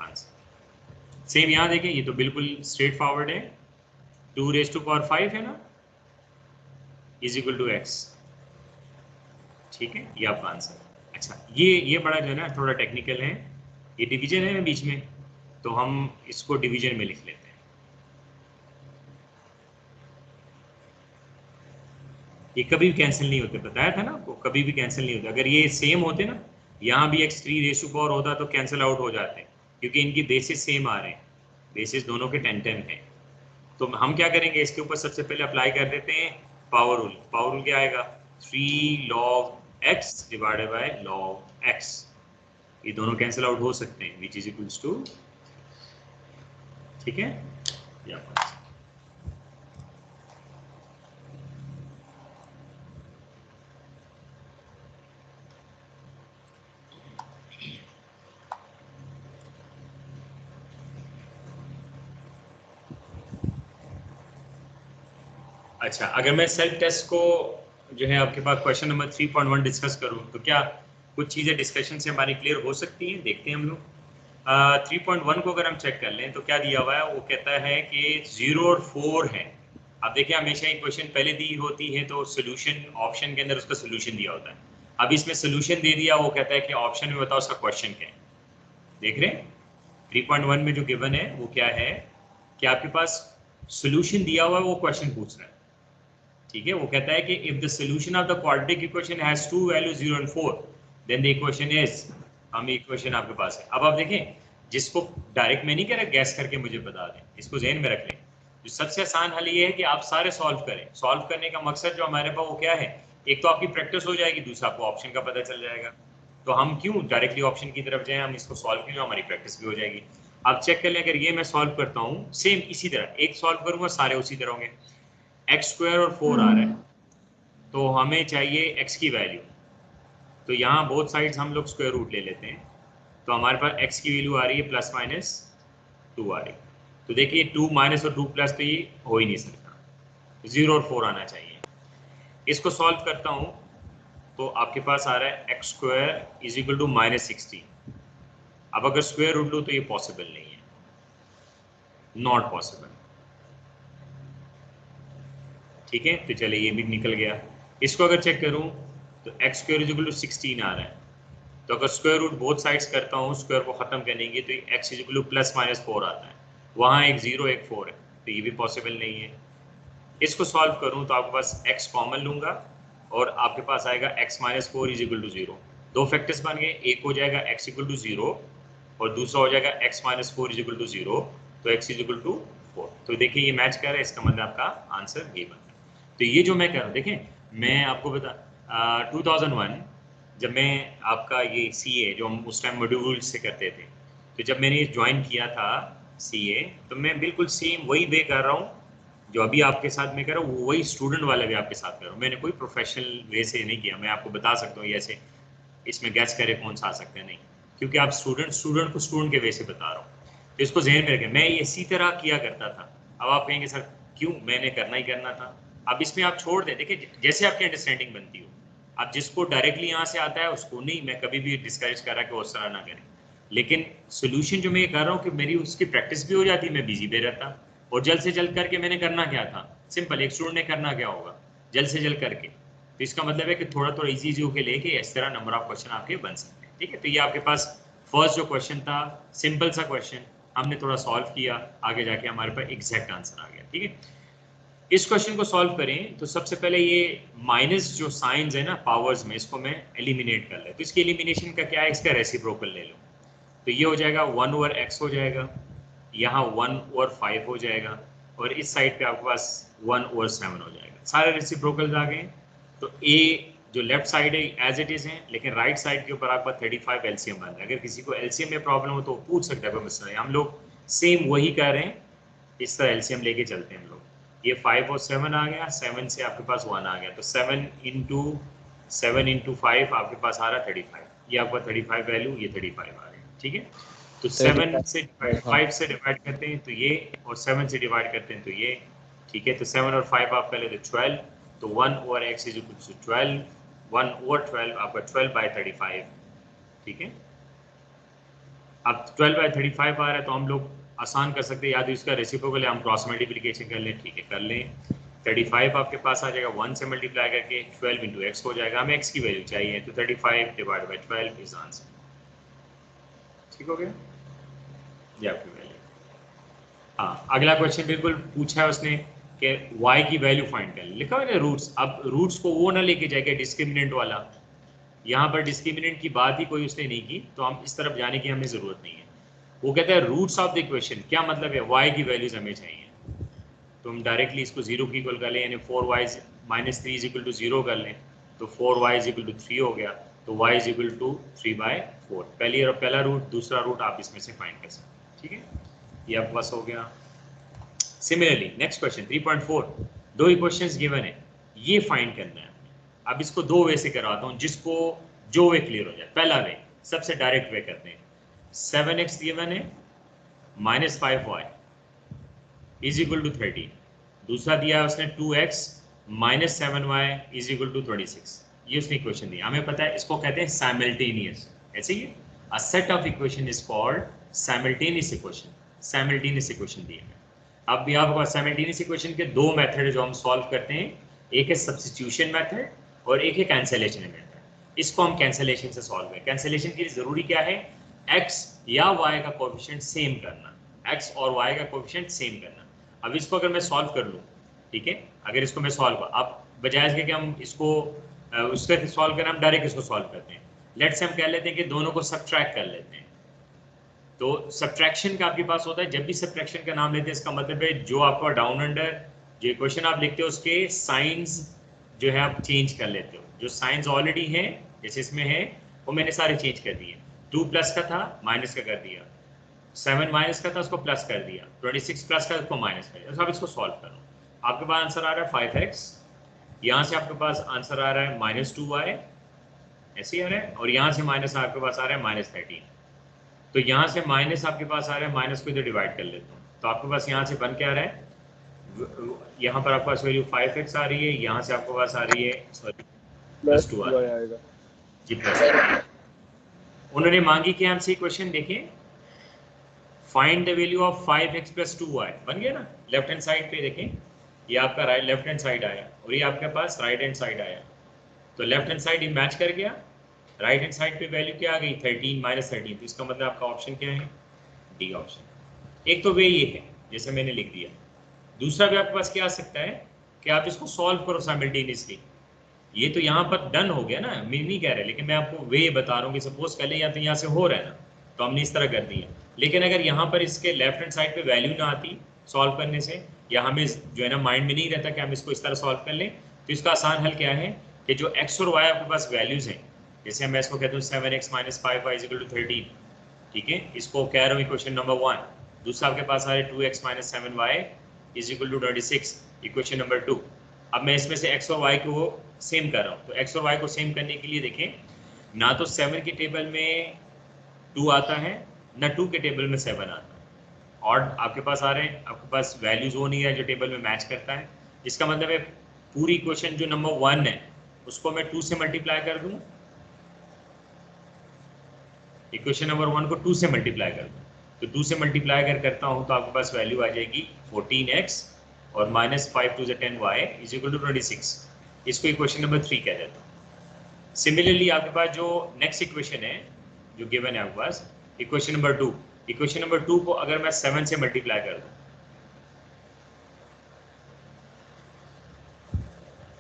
Answer same यहाँ देखें, ये तो बिल्कुल स्ट्रेट फॉरवर्ड है, 2⁵5 है ना, इज इक्वल टू x, ठीक है, ये आपका आंसर। अच्छा, ये बड़ा जो है ना थोड़ा टेक्निकल है, ये डिवीजन है ना बीच में, तो हम इसको डिवीजन में लिख लेते हैं। ये कभी भी कैंसिल नहीं होते, बताया था ना आपको, कभी भी कैंसिल नहीं होते। अगर ये सेम होते ना, यहाँ भी x3⁴ होता तो कैंसिल आउट हो जाते हैं, क्योंकि इनकी बेसिस सेम आ रहे हैं, बेसिस दोनों के 10 है। तो हम क्या करेंगे, इसके ऊपर सबसे पहले अप्लाई कर देते हैं पावर रूल। पावर रूल क्या आएगा, 3 log x divided by log x, ये दोनों कैंसिल आउट हो सकते हैं, विच इज इक्वल्स टू, ठीक है, या अच्छा, अगर मैं सेल्फ टेस्ट को जो है आपके पास क्वेश्चन नंबर 3.1 डिस्कस करूं, तो क्या कुछ चीज़ें डिस्कशन से हमारी क्लियर हो सकती हैं, देखते हैं हम लोग। 3.1 को अगर हम चेक कर लें तो क्या दिया हुआ है, वो कहता है कि 0 और 4 है। अब देखिए, हमेशा एक क्वेश्चन पहले दी होती है तो सोल्यूशन ऑप्शन के अंदर उसका सोल्यूशन दिया होता है। अब इसमें सोल्यूशन दे दिया, वो कहता है कि ऑप्शन में बताओ उसका क्वेश्चन क्या है। देख रहे हैं 3.1 में जो गिवन है वो क्या है कि आपके पास सोल्यूशन दिया हुआ है, वो क्वेश्चन पूछ रहा है, ठीक है। वो कहता है कि if the solution of the quadratic equation has two value 0 and 4 then the equation is, हम इक्वेशन आपके पास है। अब आप देखें, जिसको डायरेक्ट में नहीं कह रहा गैस करके मुझे बता दें, इसको ज़हन में रख लें। जो सबसे आसान हल ये है कि आप सारे सॉल्व करें। सॉल्व करने का मकसद जो हमारे पास वो क्या है, एक तो आपकी प्रैक्टिस हो जाएगी, दूसरा आपको ऑप्शन का पता चल जाएगा। तो हम क्यों डायरेक्टली ऑप्शन की तरफ जाएं, हम इसको सॉल्व कीजिए, हमारी प्रैक्टिस भी हो जाएगी। आप चेक कर लें, अगर ये मैं सॉल्व करता हूँ सेम इसी तरह, एक सॉल्व करूँगा सारे उसी तरह होंगे। x² और 4 आ रहा है, तो हमें चाहिए x की वैल्यू, तो यहाँ बोथ साइड्स हम लोग स्क्वायर रूट ले लेते हैं, तो हमारे पास x की वैल्यू आ रही है +-2 आ रही है। तो देखिए 2 माइनस और 2 प्लस तो ये हो ही नहीं सकता, 0 और 4 आना चाहिए। इसको सॉल्व करता हूँ तो आपके पास आ रहा है x² = -16। अब अगर स्क्वायर रूट लूँ तो ये पॉसिबल नहीं है, नॉट पॉसिबल, ठीक है। तो चलिए ये भी निकल गया। इसको अगर चेक करूं तो x² = 16 आ रहा है, तो अगर स्क्वायर रूट बोथ साइड्स करता हूं स्क्वायर को खत्म करने की, तो x = +-4 आता है, वहां एक 0 एक 4 है, तो ये भी पॉसिबल नहीं है। इसको सॉल्व करूं तो आपके पास x कॉमन लूंगा और आपके पास आएगा x-4 = 0। दो फैक्टर्स बन गए, एक हो जाएगा x = 0 और दूसरा हो जाएगा x-4 = 0, तो x = 4। तो देखिए ये मैच कर रहा है, इसका मतलब आपका आंसर ये बन। तो ये जो मैं कह रहा हूँ, देखें मैं आपको बता 2001 जब मैं आपका ये CA जो हम उस टाइम मॉड्यूल से करते थे, तो जब मैंने ज्वाइन किया था CA, तो मैं बिल्कुल सेम वही वे कर रहा हूँ जो अभी आपके साथ में कर रहा हूँ, वही स्टूडेंट वाला भी आपके साथ कर रहा हूँ। मैंने कोई प्रोफेशनल वे से नहीं किया। मैं आपको बता सकता हूँ ऐसे इसमें गैस करे कौन सा आ सकता है, नहीं, क्योंकि आप स्टूडेंट को स्टूडेंट के वे से बता रहा हूँ। तो इसको जहन में रखें, मैं इसी तरह किया करता था। अब आप कहेंगे सर क्यों, मैंने करना ही करना था। अब इसमें आप छोड़ दें, देखिए जैसे आपकी अंडरस्टैंडिंग बनती हो, अब जिसको डायरेक्टली यहाँ से आता है उसको नहीं, मैं कभी भी डिस्करेज कर रहा कि वो उस तरह ना करें, लेकिन सोल्यूशन जो मैं ये कर रहा हूँ कि मेरी उसकी प्रैक्टिस भी हो जाती, मैं बिजी भी रहता, और जल्द से जल्द करके मैंने करना क्या था, सिंपल, एक स्टूडेंट ने करना क्या होगा, जल्द से जल्द करके। तो इसका मतलब है कि थोड़ा थोड़ा ईजी होकर लेके इस तरह नंबर ऑफ क्वेश्चन आपके बन सकते हैं, ठीक है। तो ये आपके पास फर्स्ट जो क्वेश्चन था, सिंपल सा क्वेश्चन, हमने थोड़ा सॉल्व किया, आगे जाके हमारे पास एग्जैक्ट आंसर आ गया, ठीक है। इस क्वेश्चन को सॉल्व करें तो सबसे पहले ये माइनस जो साइंस है ना पावर्स में, इसको मैं एलिमिनेट कर ले। तो इसकी एलिमिनेशन का क्या है, इसका रेसिप्रोकल ले लो। तो ये हो जाएगा 1 ओवर x हो जाएगा, यहाँ 1 ओवर 5 हो जाएगा, और इस साइड पे आपके पास 1 ओवर 7 हो जाएगा। सारे रेसिप्रोकल्स आ गए। तो a जो लेफ्ट साइड है एज इट इज है, लेकिन राइट साइड के ऊपर आपका 35 एलसीएम बन रहा है। अगर किसी को एलसीएम में प्रॉब्लम हो तो पूछ सकता है कोई मसला, हम लोग सेम वही कर रहे हैं, इस तरह एलसीएम लेके चलते हैं हम लोग। ये 5 और 7 आ गया, 7 से आपके पास 1 आ गया, तो 7 इंटू 5 आपके पास आ रहा है 35। ये आपका 35 वैल्यू, ये 35 आ रहे हैं, ठीक है। तो 7 से 5 से डिवाइड करते हैं तो ये, और 7 से डिवाइड करते हैं तो ये, ठीक है। तो 7 और 5 आप पहले तो 12, तो 1 over x is equal to 12, 1 over 12 आपका 12/35, ठीक है। अब 12/35 आ रहा है तो हम लोग आसान कर सकते हैं, या तो इसका रेसिप्रोकल हम क्रॉस मल्टीप्लिकेशन कर लें, ठीक है, कर लें। 35 आपके पास आ जाएगा 1 से मल्टीप्लाई करके, 12 इंटू एक्स हो जाएगा, हमें x की वैल्यू चाहिए, तो 35 डिवाइड बाई 12 इज आंसर, ठीक हो गया, ये आपकी वैल्यू। हाँ, अगला क्वेश्चन बिल्कुल पूछा है उसने कि y की वैल्यू फाइंड कर, लिखा हुआ है रूट्स। अब रूट्स को वो ना लेके जाएगा डिस्क्रिमिनेंट वाला, यहाँ पर डिस्क्रिमिनेंट की बात ही कोई उसने नहीं की, तो हम इस तरफ जाने की हमें जरूरत नहीं है। वो कहता है रूट्स ऑफ द इक्वेशन, क्या मतलब है, y की वैल्यूज हमें चाहिए, तो हम डायरेक्टली इसको 0 की इक्वल कर लें, यानी 4y - 3 इज इक्वल टू 0 कर लें, तो 4y इज इक्वल टू 3 हो गया, तो y इज इक्वल टू 3/4। पहला रूट, दूसरा रूट आप इसमें से फाइंड कर सकते हैं, ठीक है, ये आपके पास हो गया। सिमिलरली नेक्स्ट क्वेश्चन 3.4, दो इक्वेशंस गिवन है, ये फाइंड करना है। अब इसको दो वे से करवाता हूँ, जिसको जो वे क्लियर हो जाए। पहला वे, सबसे डायरेक्ट वे करते हैं। 7x गिवन है, -5y इज इक्वल टू 13। दूसरा दिया है उसने 2x - 7y is equal to 26। ये उसने इक्वेशन दिया, हमें पता है इसको कहते हैं साइमल्टेनियस, ऐसे ही a set of equation is called simultaneous equation. Simultaneous equation दिया है। अब भी आपके पास साइमल्टेनियस इक्वेशन के दो मेथड है जो हम सॉल्व करते हैं, एक है सब्स्टिट्यूशन मेथड और एक है कैंसलेशन मेथड। इसको हम कैंसलेशन से सॉल्व करें। कैंसलेशन के लिए जरूरी क्या है, x या y का कोएफिशिएंट सेम करना, x और y का कोएफिशिएंट सेम करना। अब इसको अगर मैं सॉल्व कर लूँ, ठीक है, अगर इसको मैं सॉल्व कर, अब बजाय इसके कि हम इसको उससे सॉल्व करें, हम डायरेक्ट इसको सॉल्व करते हैं। लेट्स से हम कह लेते हैं कि दोनों को सब्ट्रैक्ट कर लेते हैं। तो सब्ट्रैक्शन का आपके पास होता है, जब भी सब्ट्रैक्शन का नाम लेते हैं इसका मतलब है जो आपका डाउन अंडर जो इक्वेशन आप लिखते हो उसके साइंस जो है आप चेंज कर लेते हो। जो साइंस ऑलरेडी हैं जैसे इसमें है वो मैंने सारे चेंज कर दिए। 2 प्लस का था माइनस का कर दिया, 7 माइनस का था उसको प्लस कर दिया, 26 प्लस का उसको माइनस कर दिया। अब इसको सॉल्व करो, आपके पास आंसर आ रहा है 5x, यहाँ से आपके पास आंसर आ रहा है -2y, ऐसे ही आ रहा है, और यहाँ से माइनस आपके पास आ रहा है -13। तो यहाँ से माइनस आपके पास आ रहा है, माइनस को इधर डिवाइड कर लेता हूँ, तो आपके पास यहाँ से बन के आ रहा है, यहाँ पर आपके पास वैल्यू 5x आ रही है, यहाँ से आपके पास आ रही है सॉरी +2 आएगा जी प्लस। उन्होंने मांगी कि हमसे क्वेश्चन देखें, find the value of 5x + 2y, बन गया ना। लेफ्ट हैंड साइड पे देखें, ये आपका राइट लेफ्ट हैंड साइड आया और ये आपके पास राइट हैंड साइड आया, तो लेफ्ट हैंड साइड ही मैच कर गया। राइट हैंड साइड पे वैल्यू क्या आ गई 13 -13, तो इसका मतलब आपका ऑप्शन क्या है, डी ऑप्शन। एक तो वे ये है जैसे मैंने लिख दिया, दूसरा भी आपके पास क्या आ सकता है कि आप इसको सॉल्व करो साइमल्टेनियसली। ये तो यहाँ पर डन हो गया ना, मैं नहीं कह रहा, लेकिन मैं आपको वे बता रहा हूँ कि सपोज कर ले या तो यहाँ से हो रहा है ना, तो हमने इस तरह कर दिया। लेकिन अगर यहाँ पर इसके लेफ्ट हैंड साइड पे वैल्यू ना आती सॉल्व करने से, या हमें जो है ना माइंड में नहीं रहता कि हम इसको इस तरह सॉल्व कर लें, तो इसका आसान हल क्या है कि जो x और y आपके पास वैल्यूज हैं, जैसे मैं इसको कहता हूँ 7x - 5y = 13, ठीक है, इसको कह रहा हूँ इक्वेशन नंबर 1। दूसरा आपके पास आ रहा है 2x - 7y = 26, इक्वेशन नंबर 2। अब मैं इसमें से x और y को सेम कर रहा हूँ, तो x और y को सेम करने के लिए देखें, ना तो 7 के टेबल में 2 आता है, ना 2 के टेबल में 7 आता है, और आपके पास आ रहे हैं, आपके पास वैल्यूज वो नहीं है जो टेबल में मैच करता है। इसका मतलब है पूरी इक्वेशन जो नंबर 1 है उसको मैं 2 से मल्टीप्लाई कर दूँ, इक्वेशन नंबर 1 को 2 से मल्टीप्लाई कर दूँ, तो 2 से मल्टीप्लाई अगर करता हूँ तो आपके पास वैल्यू आ जाएगी 14x और -5 × 10y = 26। इसको इक्वेशन नंबर 3 कह देता हूँ। सिमिलरली आपके पास जो नेक्स्ट इक्वेशन है जो गिवन है आपके पास, इक्वेशन नंबर 2, इक्वेशन नंबर 2 को अगर मैं 7 से मल्टीप्लाई कर दूँ,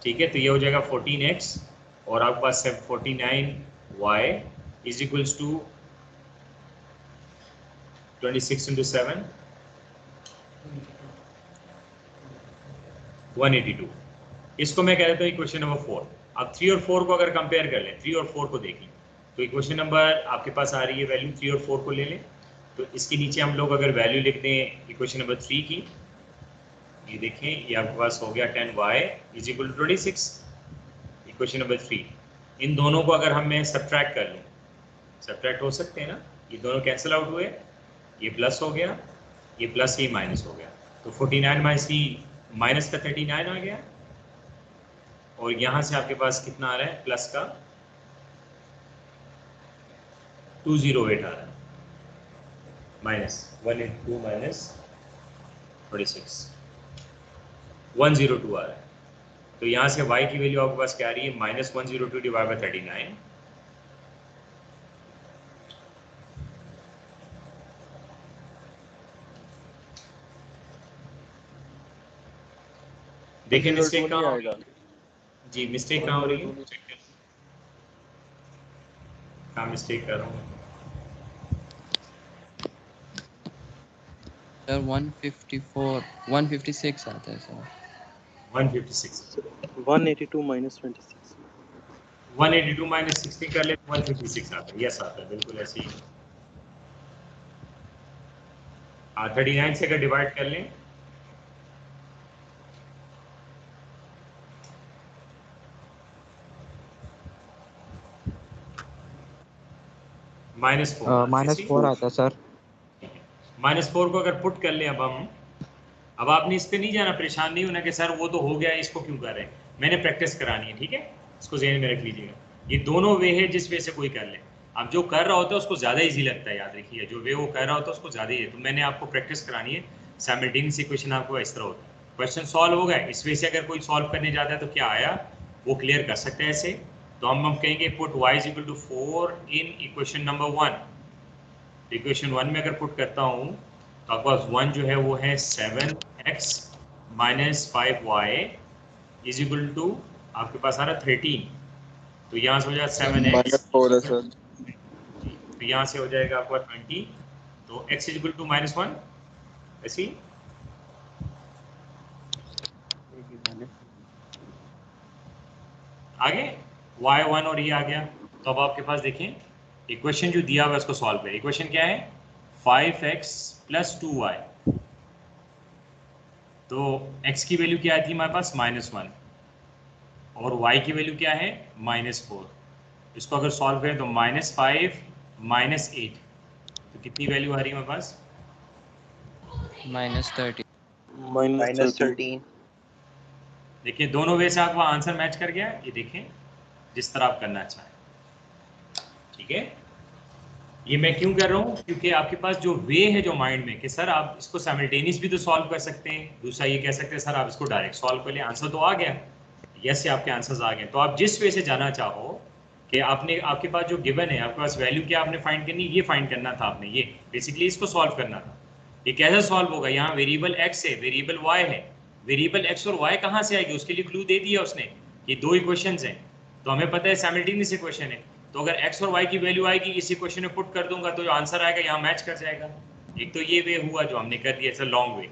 ठीक है, तो ये हो जाएगा 14x और आपके पास 49y = 26 into 7 182। इसको मैं कह देता हूँ इक्वेशन नंबर 4। अब 3 और 4 को अगर कंपेयर कर लें, 3 और 4 को देखें तो इक्वेशन नंबर आपके पास आ रही है वैल्यू 3 और 4 को ले लें, तो इसके नीचे हम लोग अगर वैल्यू लिख दें इक्वेशन नंबर 3 की, ये देखें ये आपके पास हो गया 10y is equal to 26, equation number 3। इन दोनों को अगर हम मैं सब्ट्रैक्ट कर लूँ, सब्ट्रैक्ट हो सकते हैं ना, ये दोनों कैंसिल आउट हुए, ये प्लस हो गया, ये प्लस ये माइनस हो गया, तो 49 माइनस ही माइनस का 39 आ गया, और यहाँ से आपके पास कितना आ रहा है प्लस का 208 आ रहा है, माइनस 182 माइनस 26 102 आ रहा है। तो यहाँ से y की वैल्यू आपके पास क्या आ रही है, माइनस 102 डिवाइड बाई 39, देखिए मिस्टेक कहाँ हो रही है जी, मिस्टेक कहाँ हो रही है, कहाँ मिस्टेक कर रहा हूँ सर 154 156 आता है सर। 156 182 माइनस 26 182 माइनस 60 कर ले 156 आता है, यस आता है, बिल्कुल ऐसे ही। 39 से अगर डिवाइड कर लें -4 आता है सर। -4 को अगर पुट कर लें अब आपने इस पे नहीं जाना, परेशान नहीं होना कि सर वो तो हो गया इसको क्यों कर रहे हैं, मैंने प्रैक्टिस करानी है, ठीक है, इसको ज़हन में रख लीजिएगा। ये दोनों वे है जिस वे से कोई कर ले, अब जो कर रहा होता है उसको ज़्यादा इजी लगता है, याद रखिए जो वे वो कर रहा होता है उसको ज़्यादा ही है, तो मैंने आपको प्रैक्टिस करानी है। साइमल्टेनियस इक्वेशन आपको इस तरह होता है, क्वेश्चन सॉल्व हो गया, इस वे से अगर कोई सॉल्व करने जाता है तो क्या आया वो क्लियर कर सकते हैं ऐसे। तो हम कहेंगे put y is equal to 4 in equation number 1। Equation 1 में अगर पुट करता हूँ तो आपके पास 1 जो है वो है 7x minus 5y is equal to आपके पास आ रहा 13, तो यहाँ से हो जाएगा 7x, तो यहाँ से हो जाएगा आपका 20, तो x इज इक्वल टू -1 ऐसी आगे y1 और ये आ गया। तो अब आपके पास देखें इक्वेशन जो दिया हुआ है उसको सॉल्व करें। इक्वेशन क्या है 5x प्लस 2y, तो x की वैल्यू क्या थी हमारे पास -1 और y की वैल्यू क्या है -4। इसको अगर सॉल्व करें तो -5 -8, तो कितनी वैल्यू आ रही है हमारे पास -13। देखिए दोनों वे से आपका आंसर मैच कर गया, ये देखें जिस तरह आप करना चाहें, ठीक है। ये मैं क्यों कर रहा हूँ, क्योंकि आपके पास जो वे है जो माइंड में कि सर आप इसको साइमल्टेनियस भी तो सॉल्व कर सकते हैं, दूसरा ये कह सकते हैं सर आप इसको डायरेक्ट सॉल्व कर लें, आंसर तो आ गया, यस आपके आंसर्स आ गए। तो आप जिस वे से जाना चाहो कि आपने आपके पास जो गिवन है आपके पास वैल्यू क्या आपने फाइंड करनी, ये फाइंड करना था आपने, ये बेसिकली इसको सॉल्व करना था। ये कैसे सॉल्व होगा, यहाँ वेरिएबल x है वेरिएबल y है, वेरिएबल x और y कहाँ से आएगी उसके लिए क्लू दे दिया उसने, ये दो इक्वेशंस हैं, तो हमें पता है साइमल्टेनियस इक्वेशन है, तो अगर x और y की वैल्यू आएगी इस इक्वेशन में पुट कर दूंगा तो जो आंसर आएगा यहाँ मैच कर जाएगा। एक तो ये वे हुआ जो हमने कर दिया, लॉन्ग वे।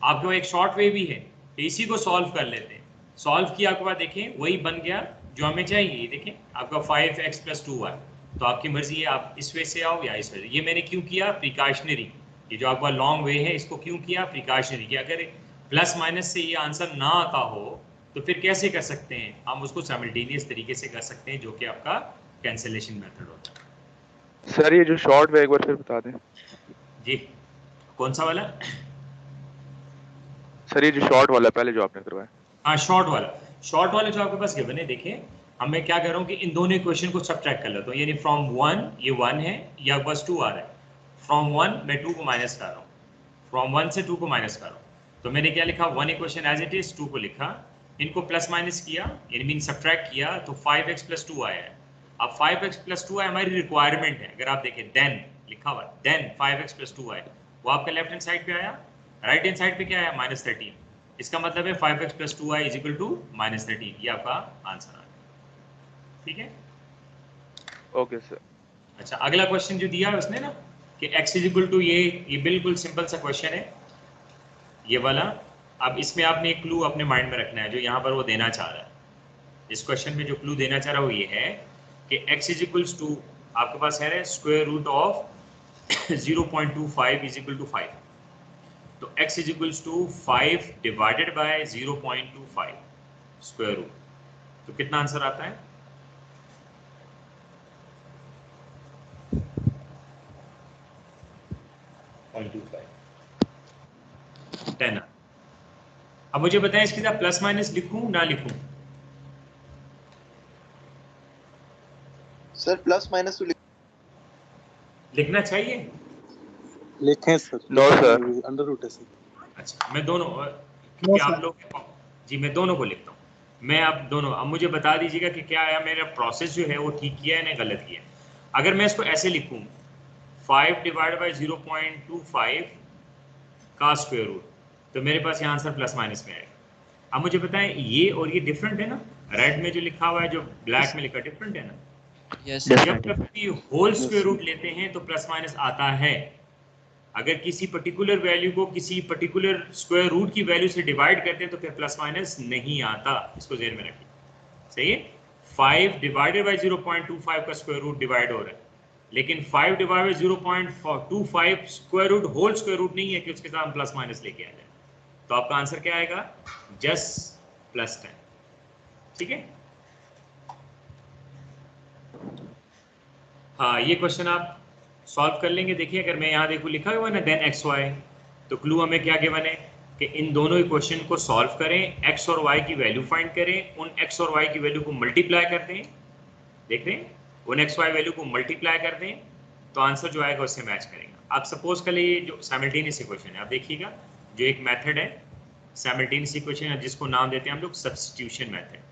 आपको एक शॉर्ट वे भी है, तो इसी को सॉल्व कर लेते हैं। सॉल्व किया आपके बाद देखें वही बन गया जो हमें चाहिए, ये देखें आपका 5x प्लस 2y, तो आपकी मर्जी है आप इस वे से आओ या इस वे से। ये मैंने क्यों किया प्रिकॉशनरी, ये जो आपका लॉन्ग वे है इसको क्यों किया प्रिकॉशनरी, कि अगर प्लस माइनस से ये आंसर ना आता हो तो फिर कैसे कर सकते हैं हम उसको साइमल्टेनियस तरीके से कर सकते हैं, जो कि आपका कैंसिलेशन मेथड होता है। सर ये जो शॉर्ट वे एक बार फिर बता दें जी कौन सा वाला सर, ये जो शॉर्ट वाला पहले जो आपने करवाया, हाँ शॉर्ट वाला जो आपके पास गिवन है, देखिए अब मैं क्या कर रहा हूँ कि इन दोनों इक्वेशन को सबट्रैक्ट कर लेता हूँ, यानी फ्रॉम 1 ये 1 है या बस 2 आ रहा है, फ्रॉम 1 मैं 2 को माइनस कर रहा हूँ, फ्रॉम 1 से 2 को माइनस कर रहा हूँ, तो मैंने क्या लिखा 1 इक्वेशन एज इट इज, 2 को लिखा, इनको प्लस माइनस किया यानी मीन सबट्रैक्ट किया तो 5x प्लस 2 आया है। अब 5x प्लस 2 हमारी रिक्वायरमेंट है, अगर आप देखें देन लिखा हुआ देन 5x प्लस 2 आया, वो आपका लेफ्ट हैंड साइड पे आया, राइट हैंड साइड पे क्या आया -13, इसका मतलब है 5x plus 2y is equal to -13, ये आपका आंसर आ गया, ठीक है। Okay sir. अच्छा अगला क्वेश्चन जो दिया है उसने ना कि x इज इक्वल टू ये बिल्कुल सिंपल सा क्वेश्चन है ये वाला। अब इसमें आपने एक क्लू अपने माइंड में रखना है जो यहाँ पर वो देना चाह रहा है। इस क्वेश्चन में जो क्लू देना चाह रहा है वो ये है कि x इज इक्वल्स टू आपके पास है square root of 0.25 is equal to 5। तो x is equals to 5 divided by 0.25 square root. तो कितना आंसर आता है? टेन। अब मुझे बताएं इसके साथ प्लस माइनस लिखूं ना लिखूं? सर प्लस माइनस तो लिखना चाहिए। लिखें sir. No sir. Under root है सर। अच्छा मैं दोनों, क्योंकि आप लोग जी मैं दोनों को लिखता हूँ। मैं अब दोनों, अब मुझे बता दीजिएगा कि क्या आया मेरा प्रोसेस जो है वो ठीक किया है ना गलत किया है। अगर मैं इसको ऐसे लिखूं 5 डिवाइड बाय 0.25 का स्क्वायर रूट, तो मेरे पास यहाँ आंसर प्लस माइनस में आएगा। अब मुझे बताएं ये और ये डिफरेंट है ना? रेड में जो लिखा हुआ है जो ब्लैक में लिखा डिफरेंट है ना? यस जब कभी होल स्क्वायर रूट लेते हैं तो प्लस माइनस आता है। अगर किसी पर्टिकुलर वैल्यू को किसी पर्टिकुलर स्क्वायर रूट की वैल्यू से डिवाइड करते हैं तो फिर प्लस माइनस नहीं आता। इसको ध्यान में रखिए, सही है। 5 डिवाइडेड बाय 0.25 का स्क्वायर रूट डिवाइड हो रहा है, लेकिन 5 divided by 0.25 square root whole square root नहीं है कि उसके साथ हम प्लस माइनस लेके आ जाए। तो आपका आंसर क्या आएगा? Just plus 10। ठीक है, हाँ ये क्वेश्चन आप सॉल्व कर लेंगे। देखिए अगर मैं यहाँ देखूँ लिखा हुआ ना देन एक्स वाई, तो क्लू हमें क्या गिवन है कि इन दोनों इक्वेशन को सॉल्व करें, एक्स और वाई की वैल्यू फाइंड करें, उन एक्स और वाई की वैल्यू को मल्टीप्लाई कर दें। देख रहे हैं, उन एक्स वाई वैल्यू को मल्टीप्लाई कर दें तो आंसर जो आएगा उससे मैच करेगा। आप सपोज कर लिए जो साइमल्टेनियस इक्वेशन है, आप देखिएगा जो एक मेथड है साइमल्टेनियस इक्वेशन है जिसको नाम देते हैं हम लोग सब्स्टिट्यूशन मेथड।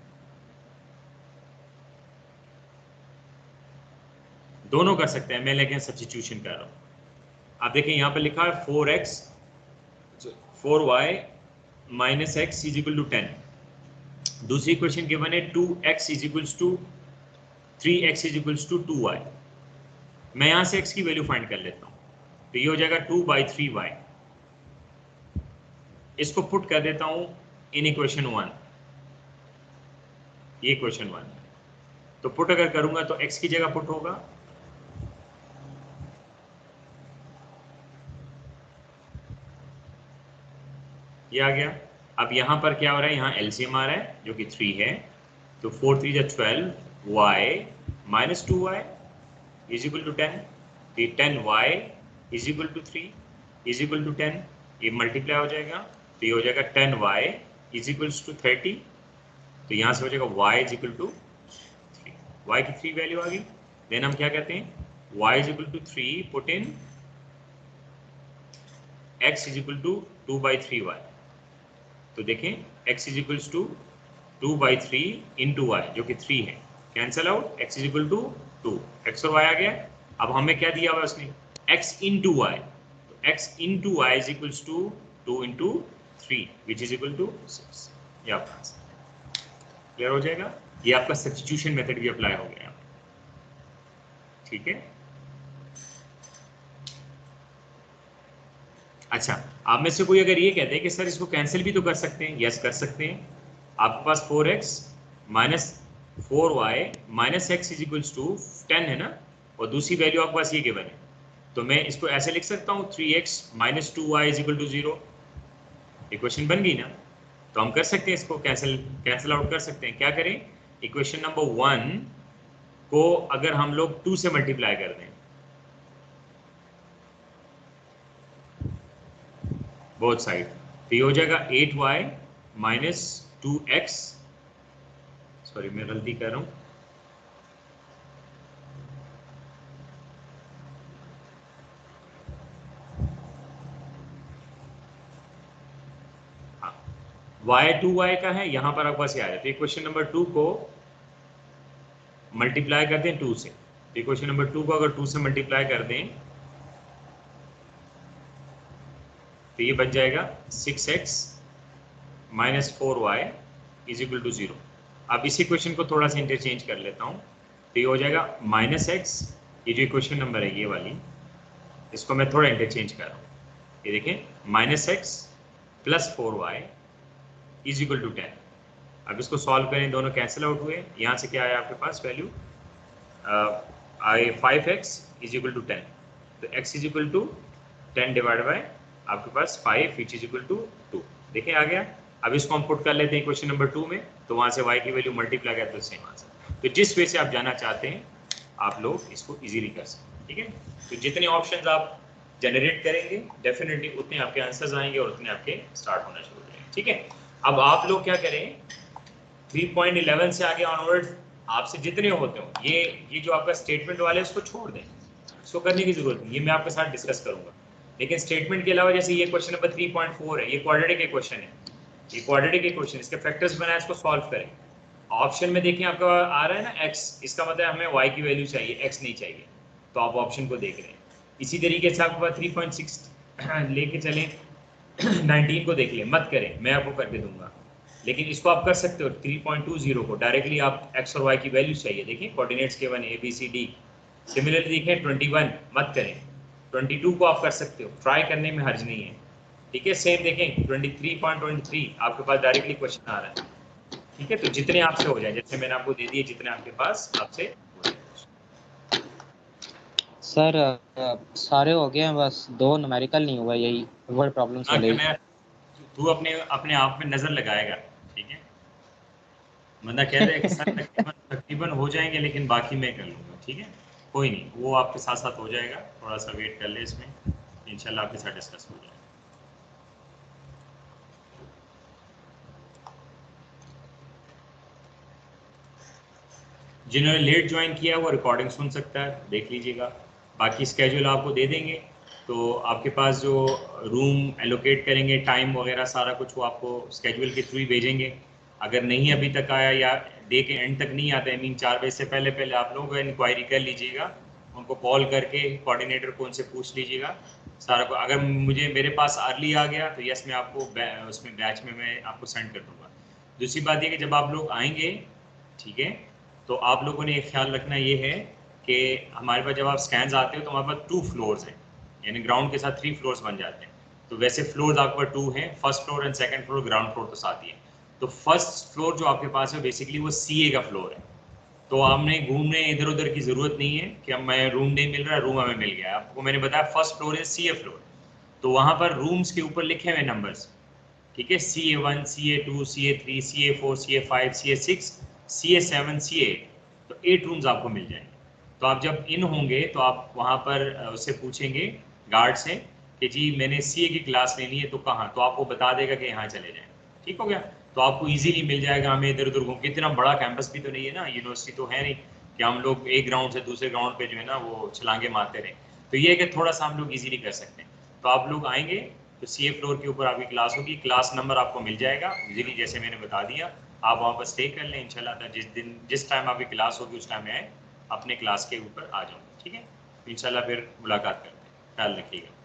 दोनों कर सकते हैं, मैं लेकिन सब्स्टिट्यूशन कर रहा हूं। आप देखें यहाँ पर लिखा है 4y minus X is equal to 10। दूसरी क्वेश्चन गिवन है 2x is equals to 3x is equals to 2y। मैं यहाँ से x की वैल्यू फाइंड कर लेता हूँ, तो ये हो जाएगा 2/3y। इसको पुट कर देता हूँ इन इक्वेशन 1, ये इक्वेशन 1। तो पुट अगर करूंगा तो x की जगह पुट होगा ये आ गया। अब यहाँ पर क्या हो रहा है, यहाँ एलसीएम आ रहा है जो कि 3 है, तो 4 3 12 y minus 2y is equal to 10। तो 10y is equal to 3 is equal to 10, ये मल्टीप्लाई हो जाएगा तो ये हो जाएगा 10y इज इक्वल टू 30। तो यहाँ से हो जाएगा y is equal to 3, y की 3 वैल्यू आ गई। देन हम क्या कहते हैं, y is equal to 3 put in x is equal to 2/3y। तो देखें x is equals to 2/3 into Y जो कि 3 है, cancel out, x is equal to 2, x और y आ गया। अब हमें क्या दिया हुआ उसने, x इंटू वाई, तो x into Y is equals to 2 into 3 which is equal to 6। ये आपका आंसर क्लियर हो जाएगा। ये आपका सब्स्टिट्यूशन मेथड भी अप्लाई हो गया, ठीक है। अच्छा, आप में से कोई अगर ये कहते हैं कि सर इसको कैंसिल भी तो कर सकते हैं, यस कर सकते हैं। आपके पास 4x minus 4y minus X is equals to 10 है ना, और दूसरी वैल्यू आपके पास ये गिवन है, तो मैं इसको ऐसे लिख सकता हूँ 3x minus 2y is equal to 0। Equation बन गई ना, तो हम कर सकते हैं इसको कैंसिल आउट कर सकते हैं। क्या करें, इक्वेशन नंबर 1 को अगर हम लोग 2 से मल्टीप्लाई कर दें बोथ साइड, तो ये हो जाएगा 8y माइनस 2x, सॉरी मैं गलती कर रहा हूँ, हाँ y 2y का है, यहाँ पर आपके पास ये आ जाए। तो इक्वेशन नंबर 2 को मल्टीप्लाई करते हैं 2 से, तो इक्वेशन नंबर 2 को अगर 2 से मल्टीप्लाई कर दें तो ये बच जाएगा 6x minus 4y is equal to 0। अब इसी क्वेश्चन को थोड़ा सा इंटरचेंज कर लेता हूँ, तो ये हो जाएगा माइनस एक्स, ये जो इक्वेशन नंबर है ये वाली, इसको मैं थोड़ा इंटरचेंज कर रहा हूँ। ये देखें -x + 4y is equal to 10। अब इसको सॉल्व करें, दोनों कैंसिल आउट हुए। यहाँ से क्या आया आपके पास वैल्यू, आई 5x इज इक्वल टू 10। तो x is equal to 10 divide by आपके पास 5 विच इज इक्वल टू 2। देखिए आ गया। अब इसको हम पुट कर लेते हैं क्वेश्चन नंबर 2 में, तो वहाँ से y की वैल्यू मल्टीप्लाई करते हैं सेम आंसर। तो जिस वे से आप जाना चाहते हैं आप लोग इसको इजीली कर सकते हैं, ठीक है। तो जितने ऑप्शंस आप जनरेट करेंगे डेफिनेटली उतने आपके आंसर्स आएंगे और उतने आपके स्टार्ट होना शुरू हो जाएंगे, ठीक है। अब आप लोग क्या करें, 3.11 से आगे ऑनवर्ड आपसे जितने होते हो ये जो आपका स्टेटमेंट वाले इसको छोड़ दें, इसको करने की जरूरत नहीं, ये मैं आपके साथ डिस्कस करूंगा। लेकिन स्टेटमेंट के अलावा जैसे ये क्वेश्चन नंबर 3.4 है, ये क्वाड्रेटिक के क्वेश्चन है, ये क्वाड्रेटिक के क्वेश्चन, इसके फैक्टर्स बनाए, इसको सॉल्व करें। ऑप्शन में देखिए आपका आ रहा है ना x, इसका मतलब हमें y की वैल्यू चाहिए, x नहीं चाहिए, तो आप ऑप्शन को देख रहे हैं। इसी तरीके से आपके पास 3.6 लेके चलें 19 को देख लें, मत करें, मैं आपको करके दूंगा। लेकिन इसको आप कर सकते हो 3.20 को डायरेक्टली आप x और y की वैल्यू चाहिए, देखिए कोऑर्डिनेट्स के 1 a b c d। Similarly देखें 21 मत करें, 22 को आप कर सकते हो, ट्राई करने में हर्ज नहीं है, ठीक है। सेम देखें 23.23 आपके पास डायरेक्टली क्वेश्चन आ रहा है, ठीक है। तो जितने आपसे हो जाए, जैसे मैंने आपको दे दिए, जितने आपके पास आपसे हो जाए। सर सारे हो गए हैं, बस 2 न्यूमेरिकल नहीं हुआ, यही वर्ड प्रॉब्लम्स वाले। तू अपने आप में नजर लगाएगा, ठीक है। बंदा कह रहा है कि सर तकरीबन हो जाएंगे, लेकिन बाकी मैं कर लूँगा, ठीक है। कोई नहीं, वो आपके साथ साथ हो जाएगा, थोड़ा सा वेट कर ले, इसमें इंशाल्लाह आपके साथ डिस्कस हो जाएगा। जिन्होंने लेट ज्वाइन किया वो रिकॉर्डिंग सुन सकता है, देख लीजिएगा। बाकी स्केड्यूल आपको दे देंगे, तो आपके पास जो रूम एलोकेट करेंगे, टाइम वगैरह सारा कुछ वो आपको स्केड्यूल के थ्रू ही भेजेंगे। अगर नहीं अभी तक आया या डे के एंड तक नहीं आता, आई मीन 4 बजे से पहले आप लोग इंक्वायरी कर लीजिएगा, उनको कॉल करके कोऑर्डिनेटर को उनसे पूछ लीजिएगा सारा को। अगर मेरे पास अर्ली आ गया तो यस मैं आपको उसमें बैच में मैं आपको सेंड कर दूँगा। दूसरी बात ये कि जब आप लोग आएंगे, ठीक है, तो आप लोगों ने एक ख्याल रखना ये है कि हमारे पास जब आप स्कैन्स आते हो तो हमारे पास 2 फ्लोर्स हैं, यानी ग्राउंड के साथ 3 फ्लोर्स बन जाते हैं। तो वैसे फ्लोर्स आपके पास 2 हैं, first floor and second floor, ground floor तो साथ ही है। तो फर्स्ट फ्लोर जो आपके पास है बेसिकली वो CA का फ्लोर है। तो हमने घूमने इधर उधर की ज़रूरत नहीं है कि हमें रूम नहीं मिल रहा, रूम हमें मिल गया। आपको मैंने बताया फर्स्ट फ्लोर है CA फ्लोर, तो वहाँ पर रूम्स के ऊपर लिखे हुए नंबर्स, ठीक है, CA1 CA2 CA3 CA4 CA5 CA6 CA7 CA8, तो 8 रूम्स आपको मिल जाएंगे। तो आप जब इन होंगे तो आप वहाँ पर उससे पूछेंगे गार्ड से कि जी मैंने CA की क्लास लेनी है तो कहाँ, तो आपको बता देगा कि यहाँ चले जाएं, ठीक हो गया। तो आपको इजीली मिल जाएगा। हमें इधर उधर घूम, इतना बड़ा कैंपस भी तो नहीं है ना, यूनिवर्सिटी तो है नहीं कि हम लोग एक ग्राउंड से दूसरे ग्राउंड पे जो है ना वो छलांगे मारते रहें। तो ये है कि थोड़ा सा हम लोग इजीली कर सकते हैं। तो आप लोग आएंगे तो CA फ्लोर के ऊपर आपकी क्लास होगी, क्लास नंबर आपको मिल जाएगा इजीली, जैसे मैंने बता दिया। आप वहाँ पर स्टे कर लें, इंशाल्लाह जिस टाइम आपकी क्लास होगी उस टाइम मैं अपने क्लास के ऊपर आ जाऊँगा, ठीक है। इंशाल्लाह फिर मुलाकात करते हैं, ख्याल रखिएगा।